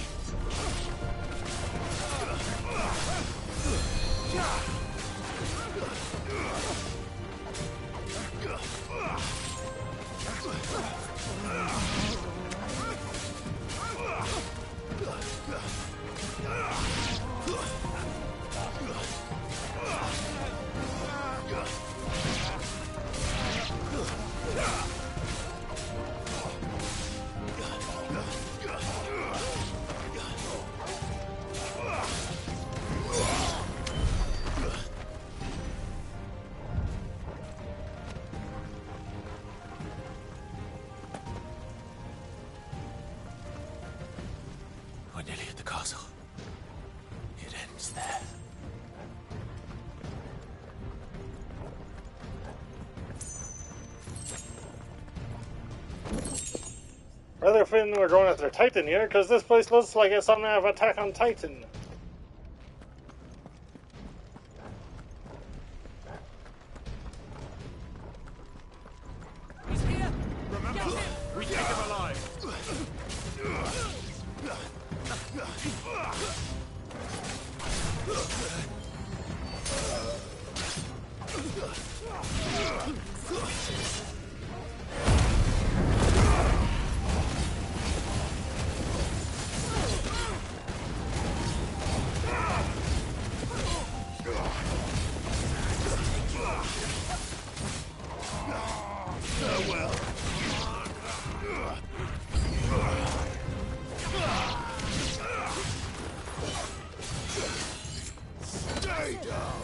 We're nearly at the castle. It ends there. Rather Finn, we're going after Titan here, because this place looks like it's something of Attack on Titan. He's here! Remember, we take him alive! Farewell. Stay down.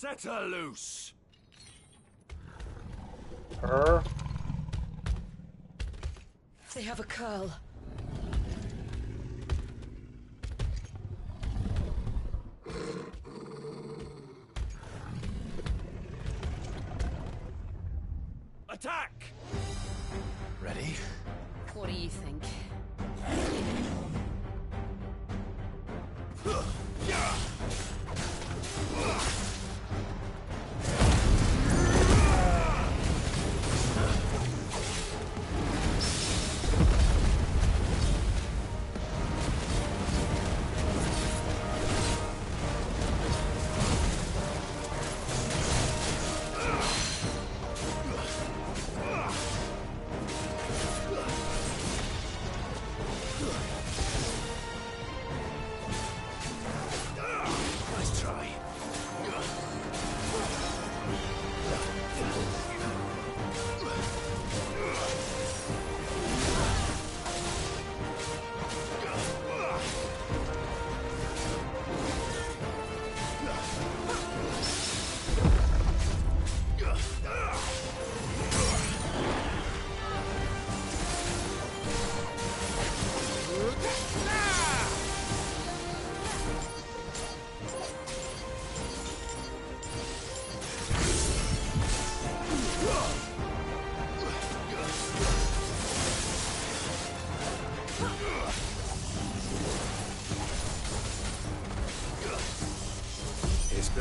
Set her loose! Her? They have a curl. Attack! Ready? What do you think?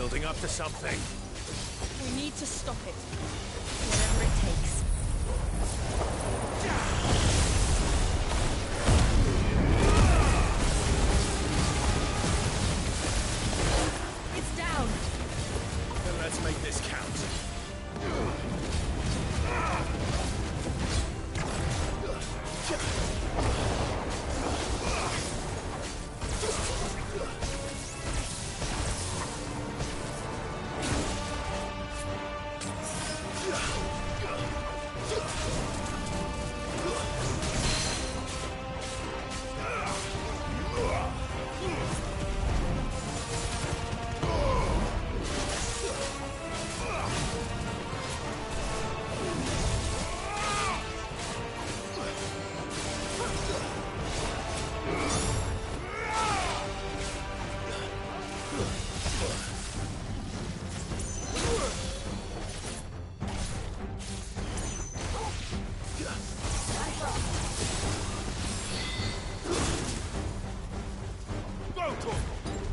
building up to something. We need to stop it. Whatever it takes. It's down. Then let's make this count.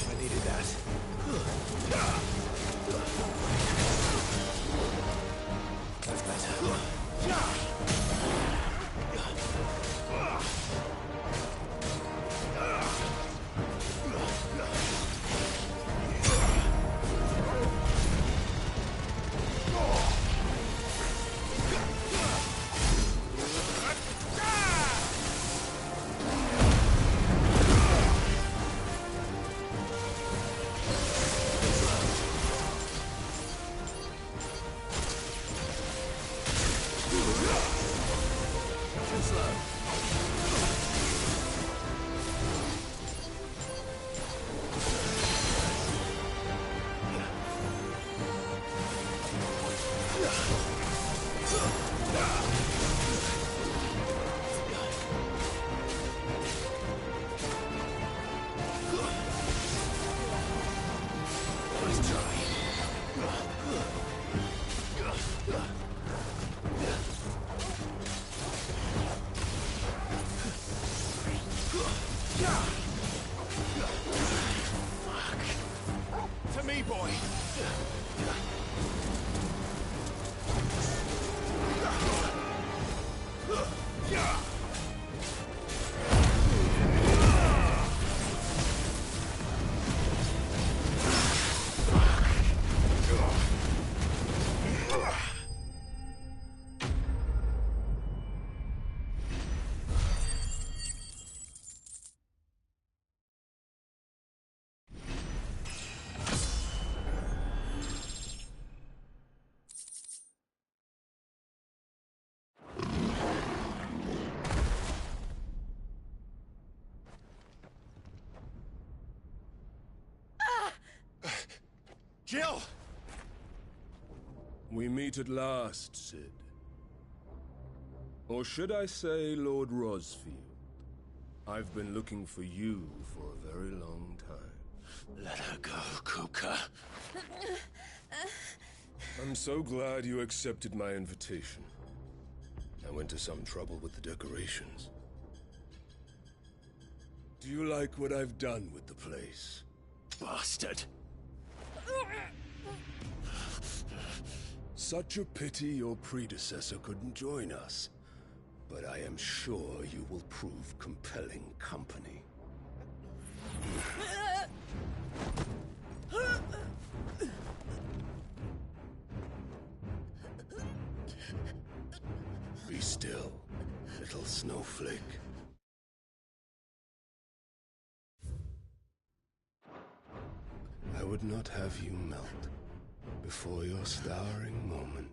I needed that. That's better. To me, boy. Jill! We meet at last, Sid. Or should I say, Lord Rosfield? I've been looking for you for a very long time. Let her go, Kuka. I'm so glad you accepted my invitation. I went to some trouble with the decorations. Do you like what I've done with the place? Bastard! Such a pity your predecessor couldn't join us. But I am sure you will prove compelling company. Be still, little snowflake. I would not have you melt before your starring moment.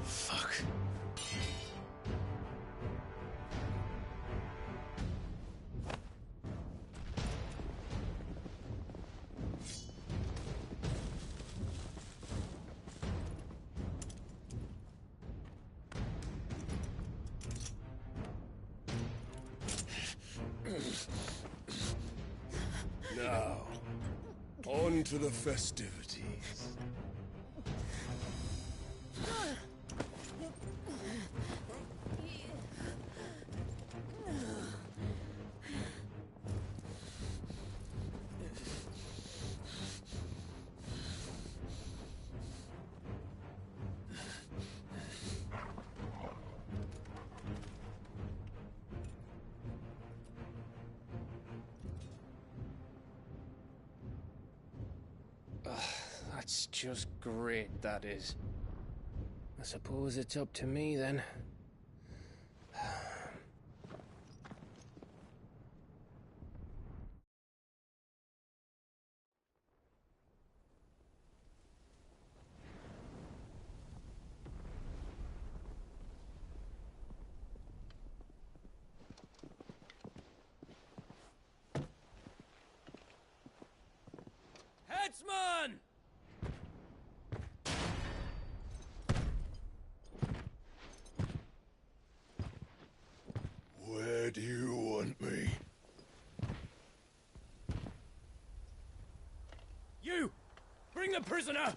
Fuck. Now, on to the festivities. That's just great, that is. I suppose it's up to me then. Headsman! Where do you want me? You! Bring the prisoner!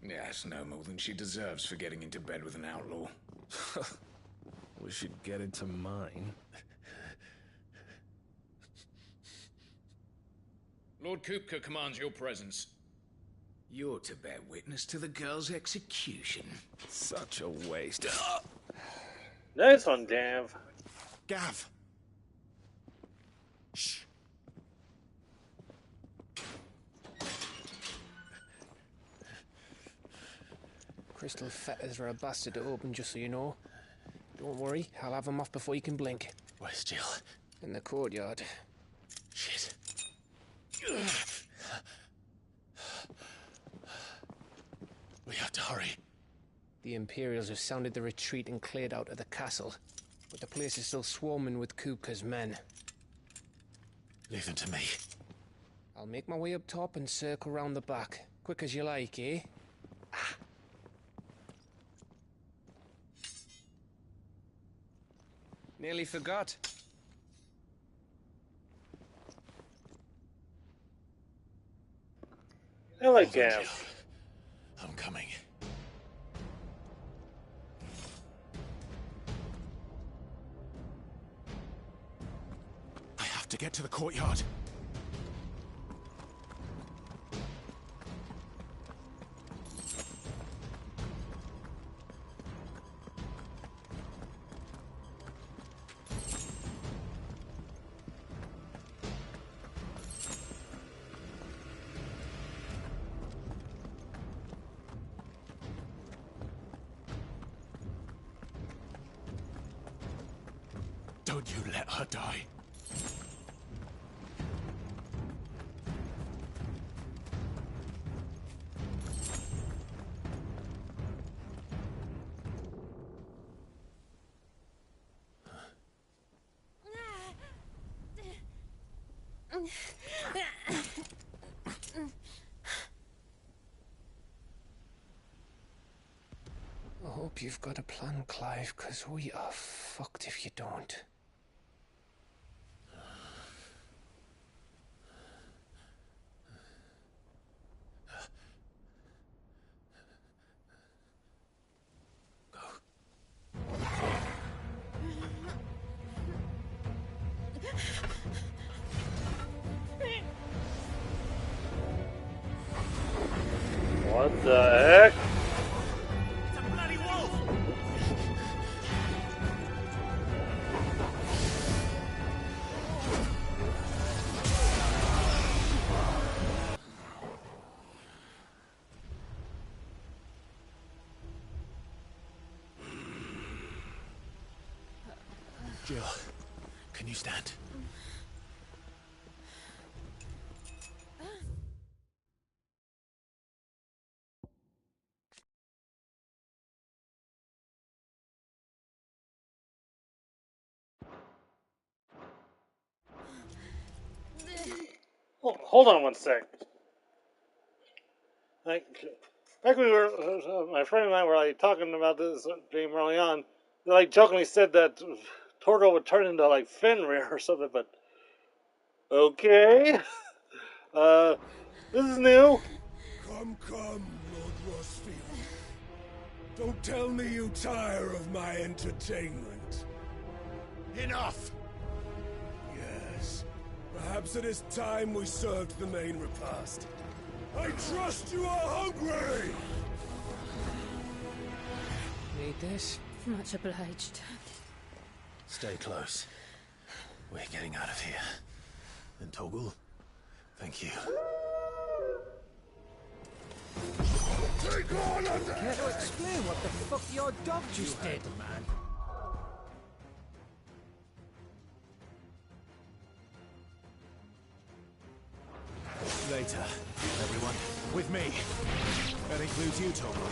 Yes, no more than she deserves for getting into bed with an outlaw. We should get into mine. Lord Kupka commands your presence. You're to bear witness to the girl's execution. Such a waste. Nice one, Gav. Gav! Shh. Crystal fetters are a bastard to open, just so you know. Don't worry, I'll have them off before you can blink. Where's Jill? In the courtyard. Shit. We have to hurry. The Imperials have sounded the retreat and cleared out of the castle, but the place is still swarming with Kupka's men. Leave them to me. I'll make my way up top and circle round the back. Quick as you like, eh? Nearly forgot. I like Gav. I'm coming. I have to get to the courtyard. Don't you let her die. I hope you've got a plan, Clive, because we are fucked if you don't. What the heck? It's a bloody wolf! Jill, can you stand? Hold on one sec. Like, back when we were, my friend and I were like talking about this game early on. They like jokingly said that Torgo would turn into like Fenrir or something, but okay. This is new. Come, Lord Rosfield. Don't tell me you tire of my entertainment. Enough! Yes. Perhaps it is time we served the main repast. I trust you are hungry! Need this? Much obliged. Stay close. We're getting out of here. And Toggle, thank you. Take on a Care to explain what the fuck your dog just did? Man. Later, everyone. With me. That includes you, Toggle.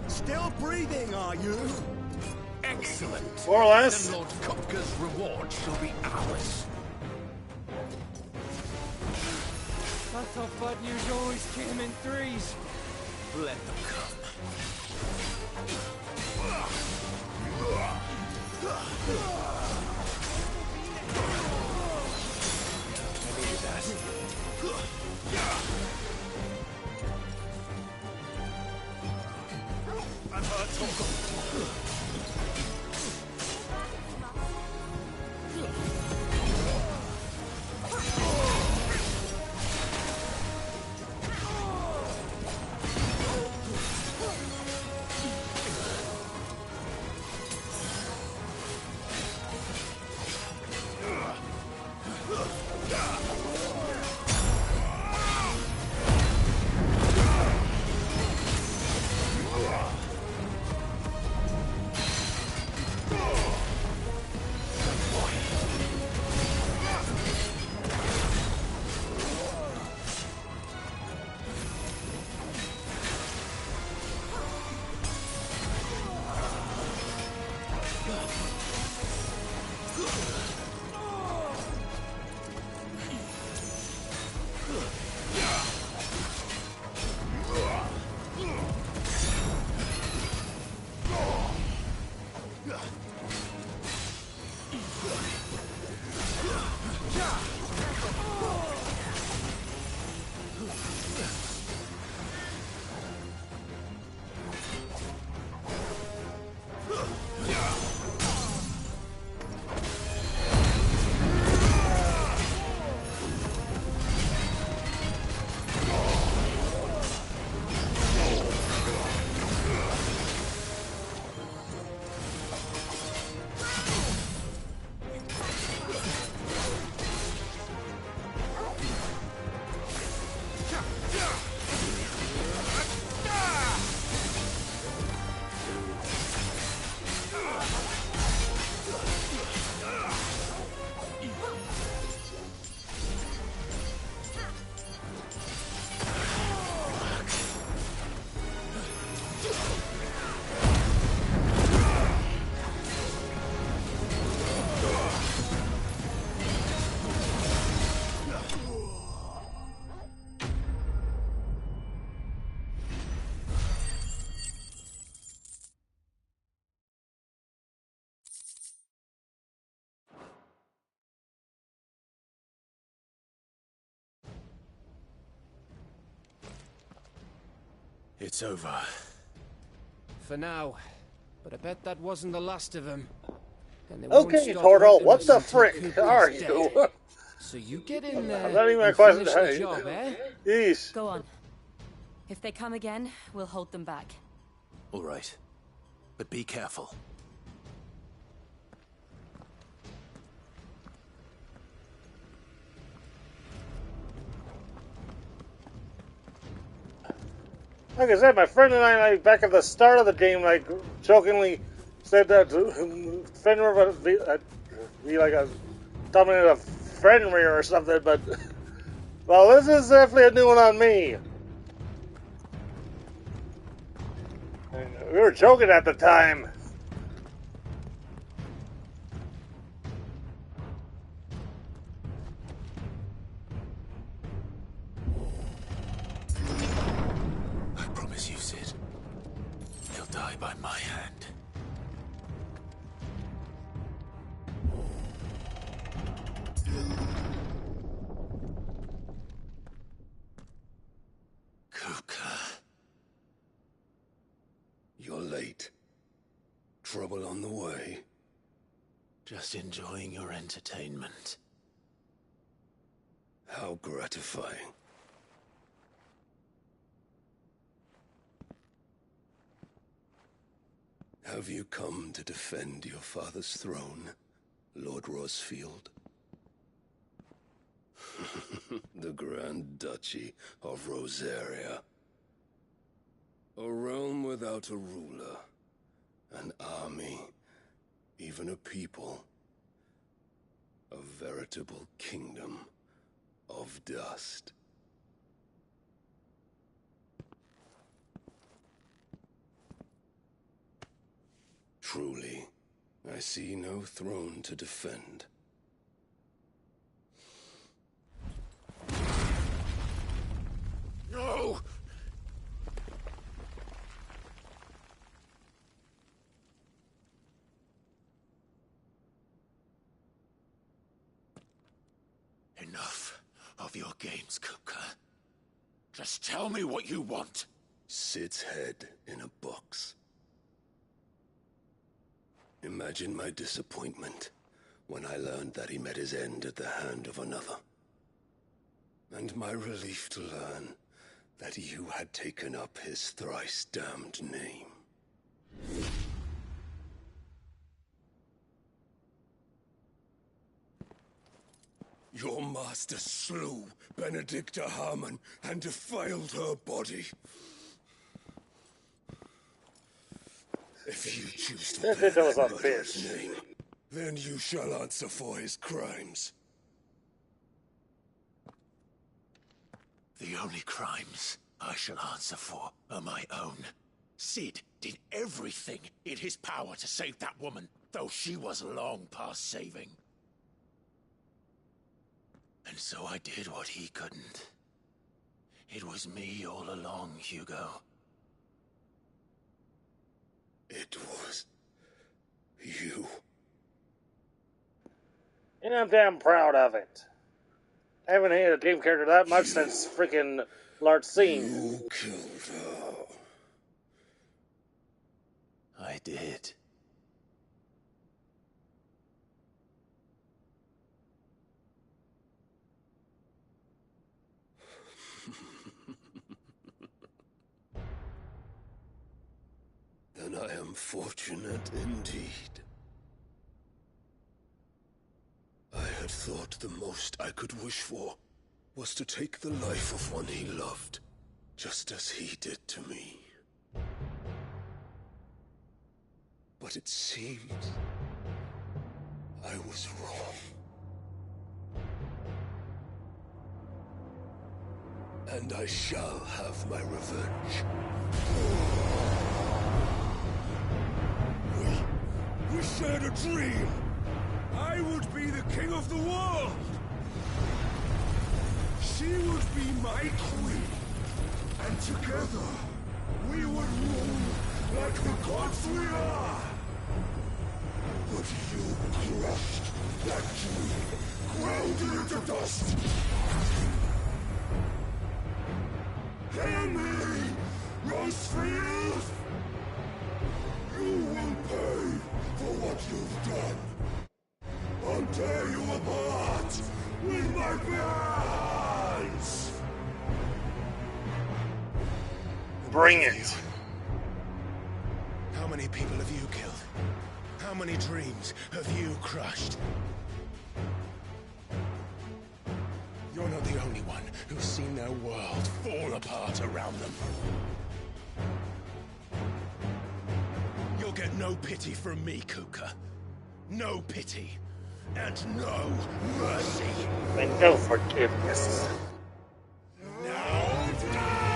Still breathing, are you? Excellent. More or less. Then Lord Kupka's reward shall be ours. I thought bad news always came in threes. Let them come. I needed that. I'm hurt, Toggle. It's over. For now. But I bet that wasn't the last of them. And they Okay, won't stop Turtle, hunting what us the until frick Kupka's are dead. you? So you get in there Not even my and question. finish the job, eh? Yeesh. Go on. If they come again, we'll hold them back. All right. But be careful. Like I said, my friend and I, like, back at the start of the game, like, jokingly said that Fenrir would be like a dominant of Fenrir or something, but, well, this is definitely a new one on me. And we were joking at the time. I promise you, Sid. He'll die by my hand. Kupka. You're late. Trouble on the way? Just enjoying your entertainment. How gratifying. Have you come to defend your father's throne, Lord Rosfield? The Grand Duchy of Rosaria. A realm without a ruler, an army, even a people. A veritable kingdom of dust. Truly, I see no throne to defend. No! Enough of your games, Kupka. Just tell me what you want. Sid's head in a box. Imagine my disappointment when I learned that he met his end at the hand of another. And my relief to learn that you had taken up his thrice-damned name. Your master slew Benedicta Harmon and defiled her body. If you choose to bear was a murderer's bitch. name, then you shall answer for his crimes. The only crimes I shall answer for are my own. Sid did everything in his power to save that woman, though she was long past saving. And so I did what he couldn't. It was me all along, Hugo. It was you. And I'm damn proud of it. I haven't hated a game character that much since freaking Lartzine. You killed her. I did. Then I am fortunate indeed. I had thought the most I could wish for was to take the life of one he loved, just as he did to me. But it seems I was wrong. And I shall have my revenge. We shared a dream. I would be the king of the world. She would be my queen. And together, we would rule like the gods we are. But you crushed that dream, ground it into dust. Hear me, price for youth? You will pay for what you've done. I'll tear you apart with my bare hands! Bring it! How many people have you killed? How many dreams have you crushed? You're not the only one who's seen their world fall apart around them. You'll get no pity from me, Kuka. No pity. And no mercy. And no forgiveness. Now die!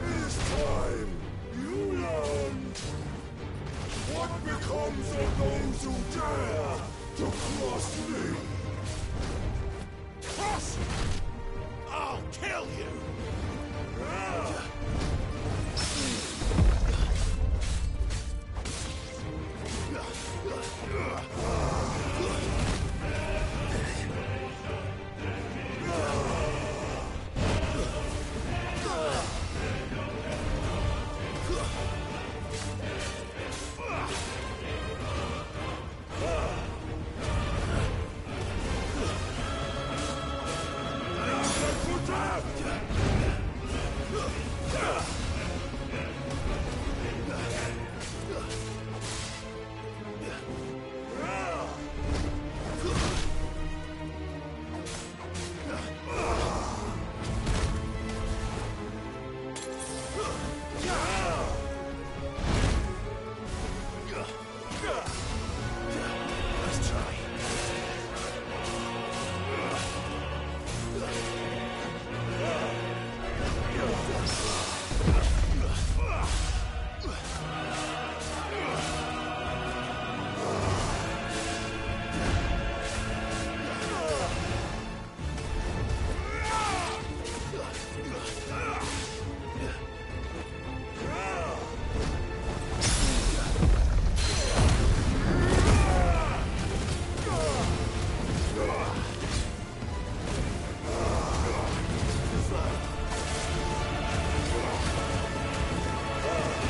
This time, you learned. What becomes of those who dare to cross me? Cross! I'll kill you!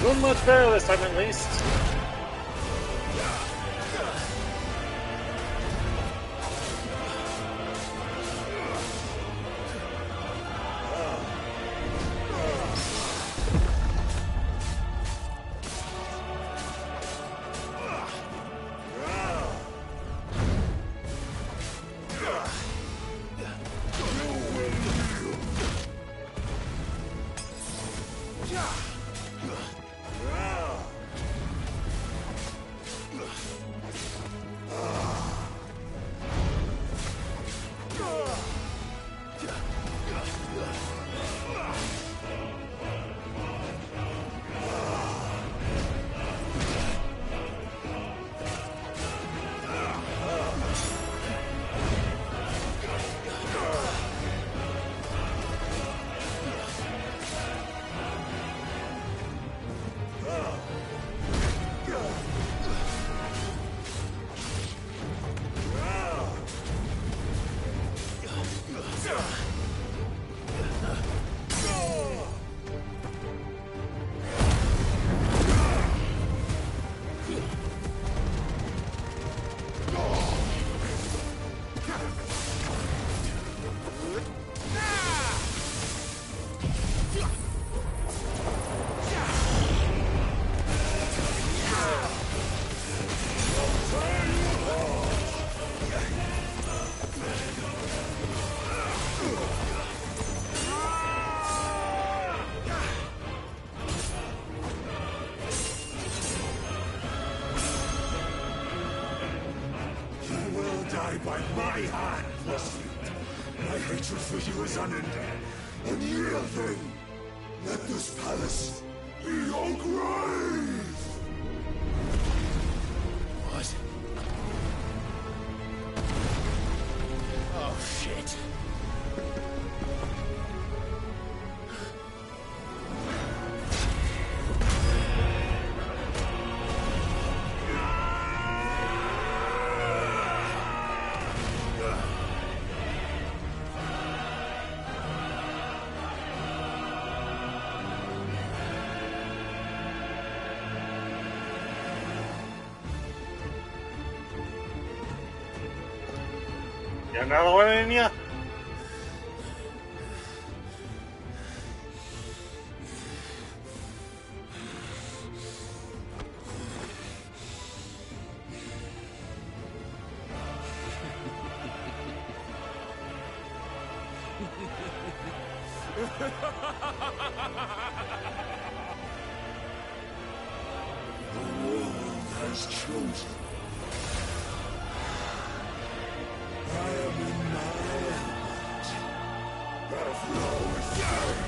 Doing much better this time, at least. By my hand, Mistyd. My hatred for you is unending, unyielding. Let this palace be your grave! What? Oh, shit. Got another one in ya? The world has chosen. I am in my element. Have no escape.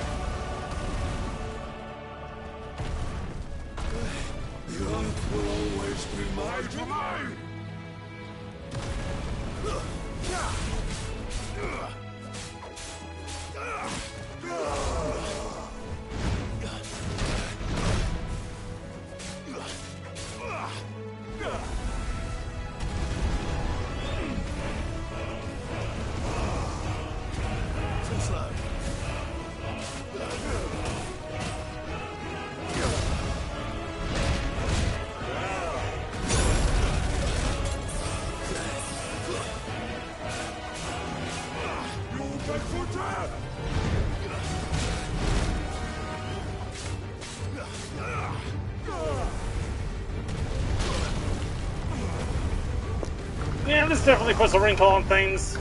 The earth will always be my domain. Yeah, this definitely puts a wrinkle on things.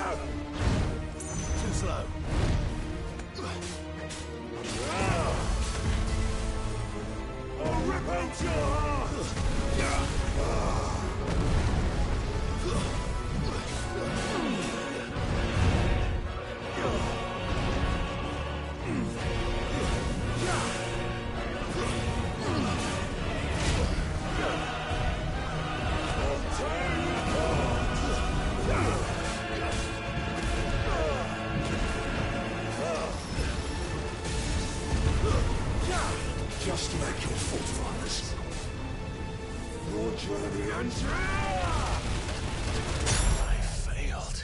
Too slow. I'll rip out your heart! Just like your forefathers. Your journey ends here! I failed.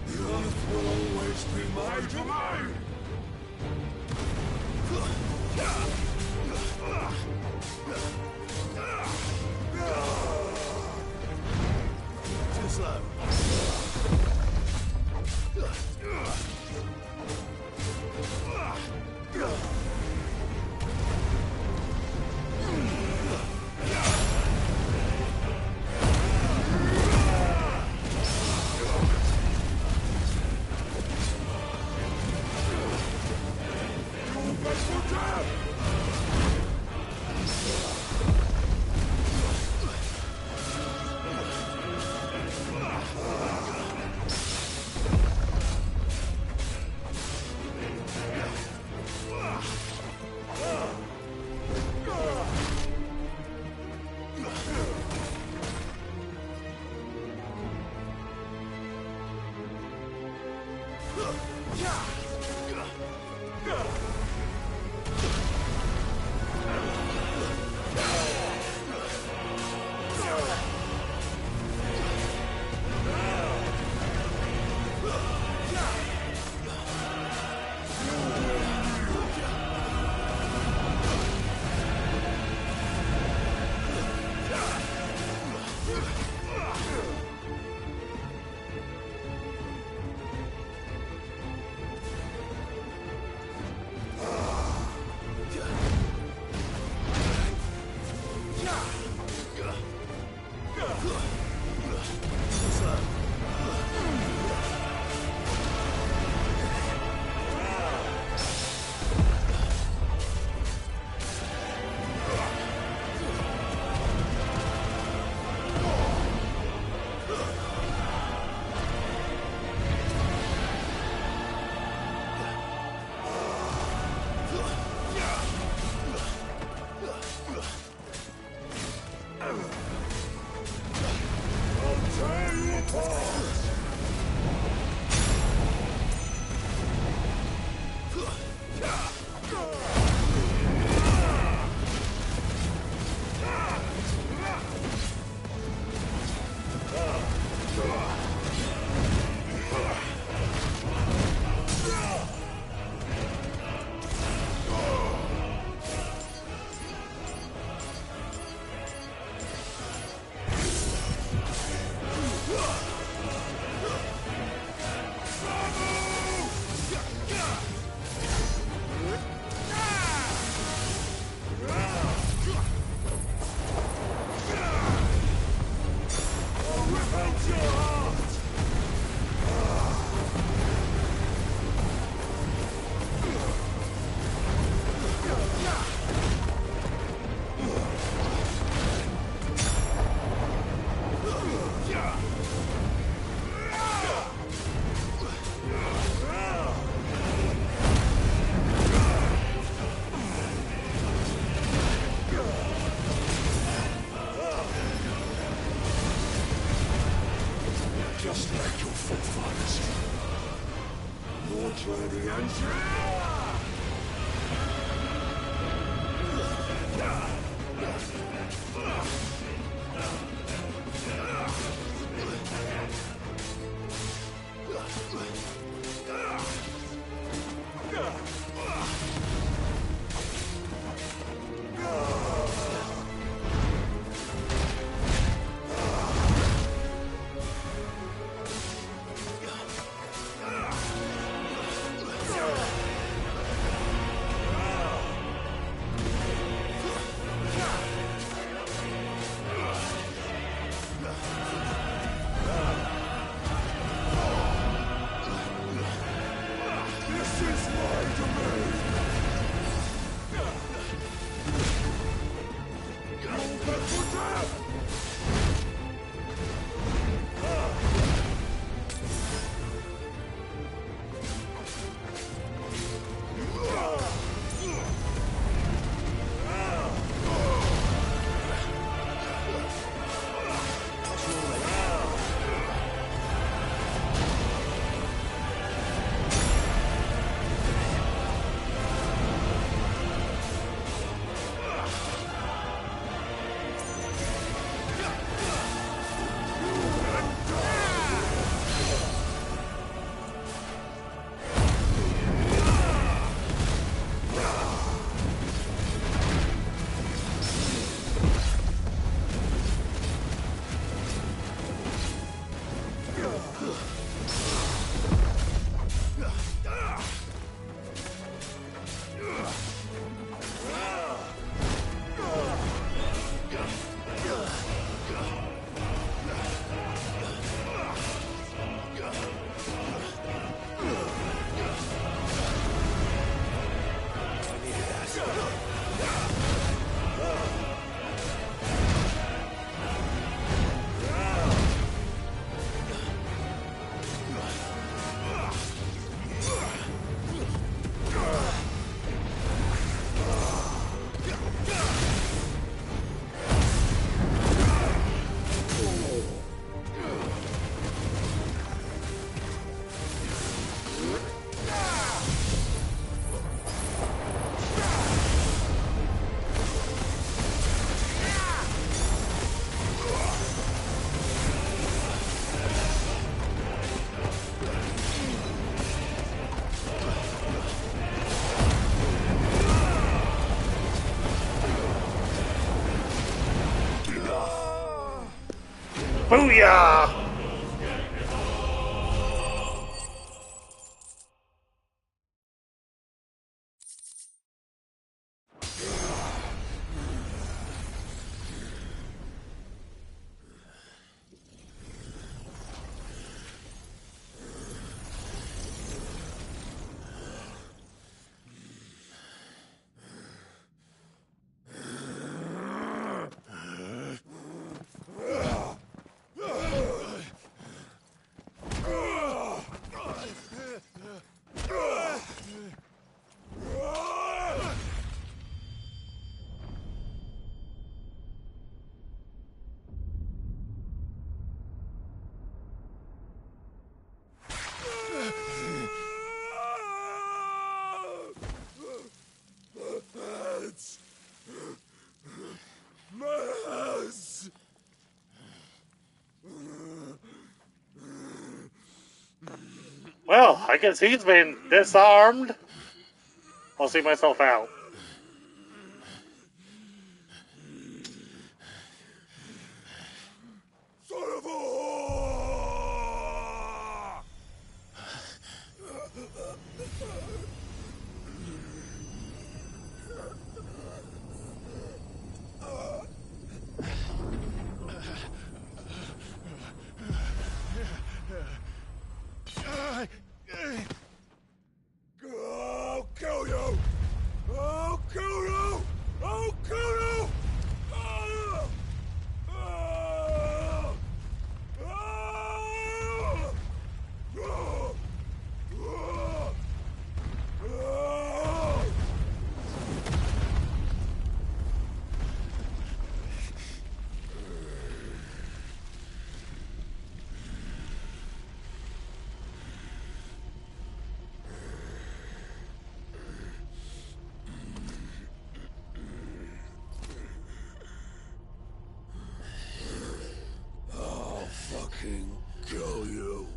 The earth will always be my domain! Too slow. Booyah! Well, I guess he's been disarmed. I'll see myself out. Son of a whore! I'll kill you! I'll kill you! I'll kill you! Ah! Ah! Ah! Ah! Ah! I'll fucking kill you.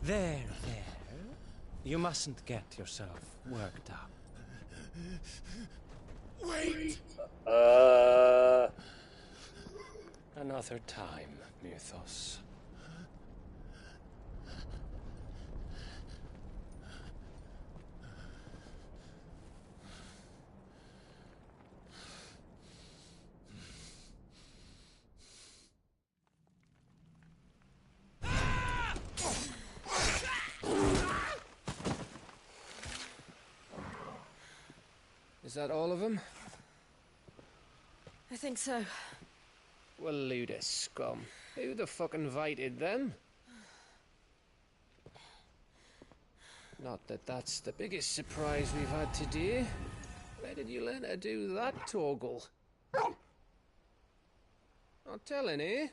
There. You mustn't get yourself worked up. Wait! Another time, Mythos. Is that all of them? I think so. Well, Luda scum. Who the fuck invited them? Not that that's the biggest surprise we've had today. Where did you learn to do that, Torgal? Not telling, eh?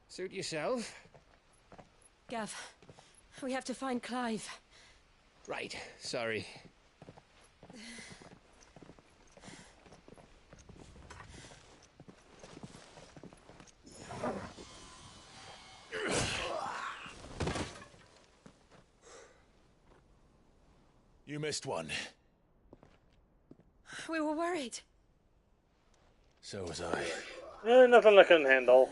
Suit yourself. Gav, we have to find Clive. Right, sorry. You missed one. We were worried. So was I. Nothing I couldn't handle.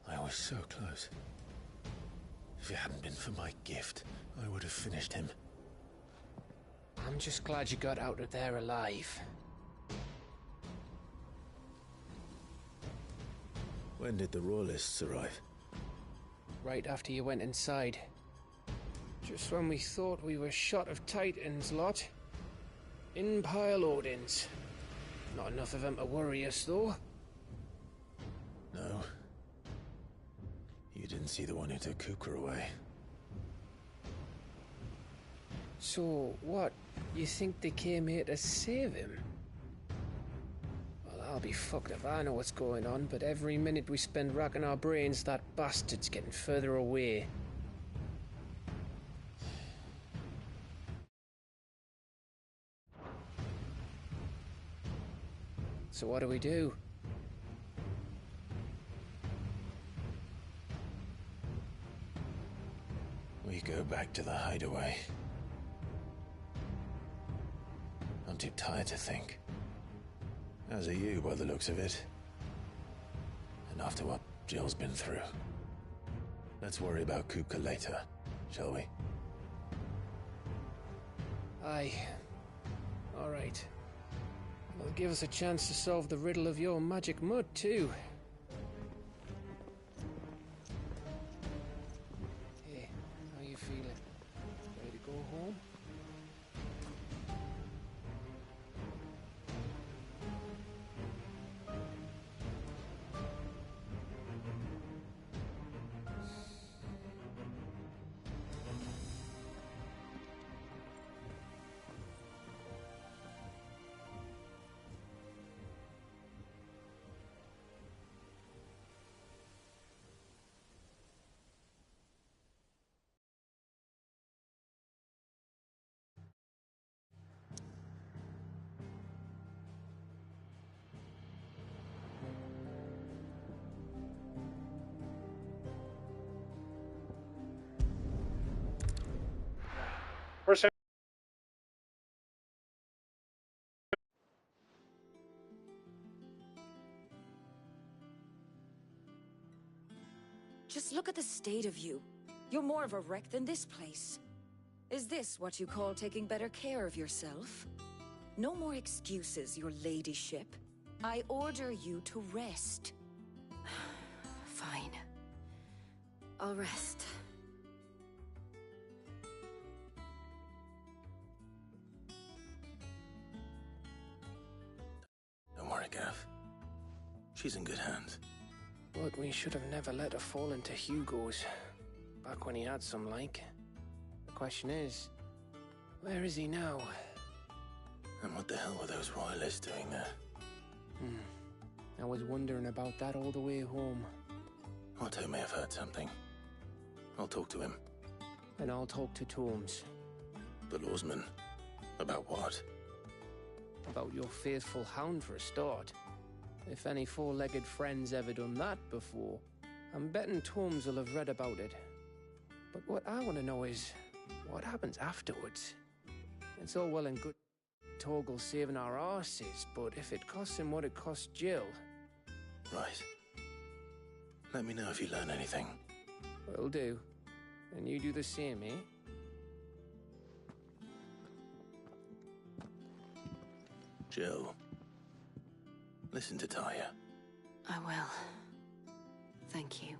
I was so close. If it hadn't been for my gift, I would have finished him. I'm just glad you got out of there alive. When did the Royalists arrive? Right after you went inside. Just when we thought we were shot of Titans, lot. In pile Odins. Not enough of them to worry us, though. No. You didn't see the one who took Kukra away. So, what? You think they came here to save him? Well, I'll be fucked if I know what's going on, but every minute we spend racking our brains, that bastard's getting further away. So what do we do? back to the hideaway. I'm too tired to think. As are you, by the looks of it. And after what Jill's been through. Let's worry about Kupka later, shall we? Aye. All right. It'll give us a chance to solve the riddle of your magic mud, too. Hey, how you feeling? Ready to go home? First, Just look at the state of you. You're more of a wreck than this place. Is this what you call taking better care of yourself? No more excuses, your ladyship. I order you to rest. Fine. I'll rest. Don't worry, Gav. She's in good hands. But we should have never let her fall into Hugo's. Back when he had some like. The question is, where is he now? And what the hell were those royalists doing there? I was wondering about that all the way home. Otto may have heard something. I'll talk to him. And I'll talk to Tomes. The lawsman? About what? About your faithful hound for a start. If any four-legged friend's ever done that before, I'm betting Tomes will have read about it. But what I want to know is, what happens afterwards? It's all well and good Torgal saving our arses, but if it costs him what it cost Jill... Right. Let me know if you learn anything. Will do. And you do the same, eh? Jill. Listen to Taya. I will. Thank you.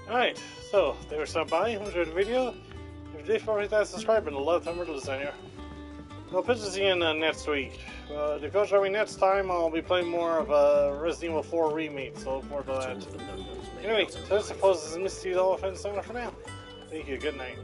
Alright, so they were stopped by. Enjoyed the video. If you did, hit that subscribe button. A lot of time we're listening here. I'll pitch this again next week. If you go join me next time, I'll be playing more of Resident Evil 4 remake, so look forward to that. Anyway, so I suppose this is Mistydolphin signing off for now. Thank you, good night.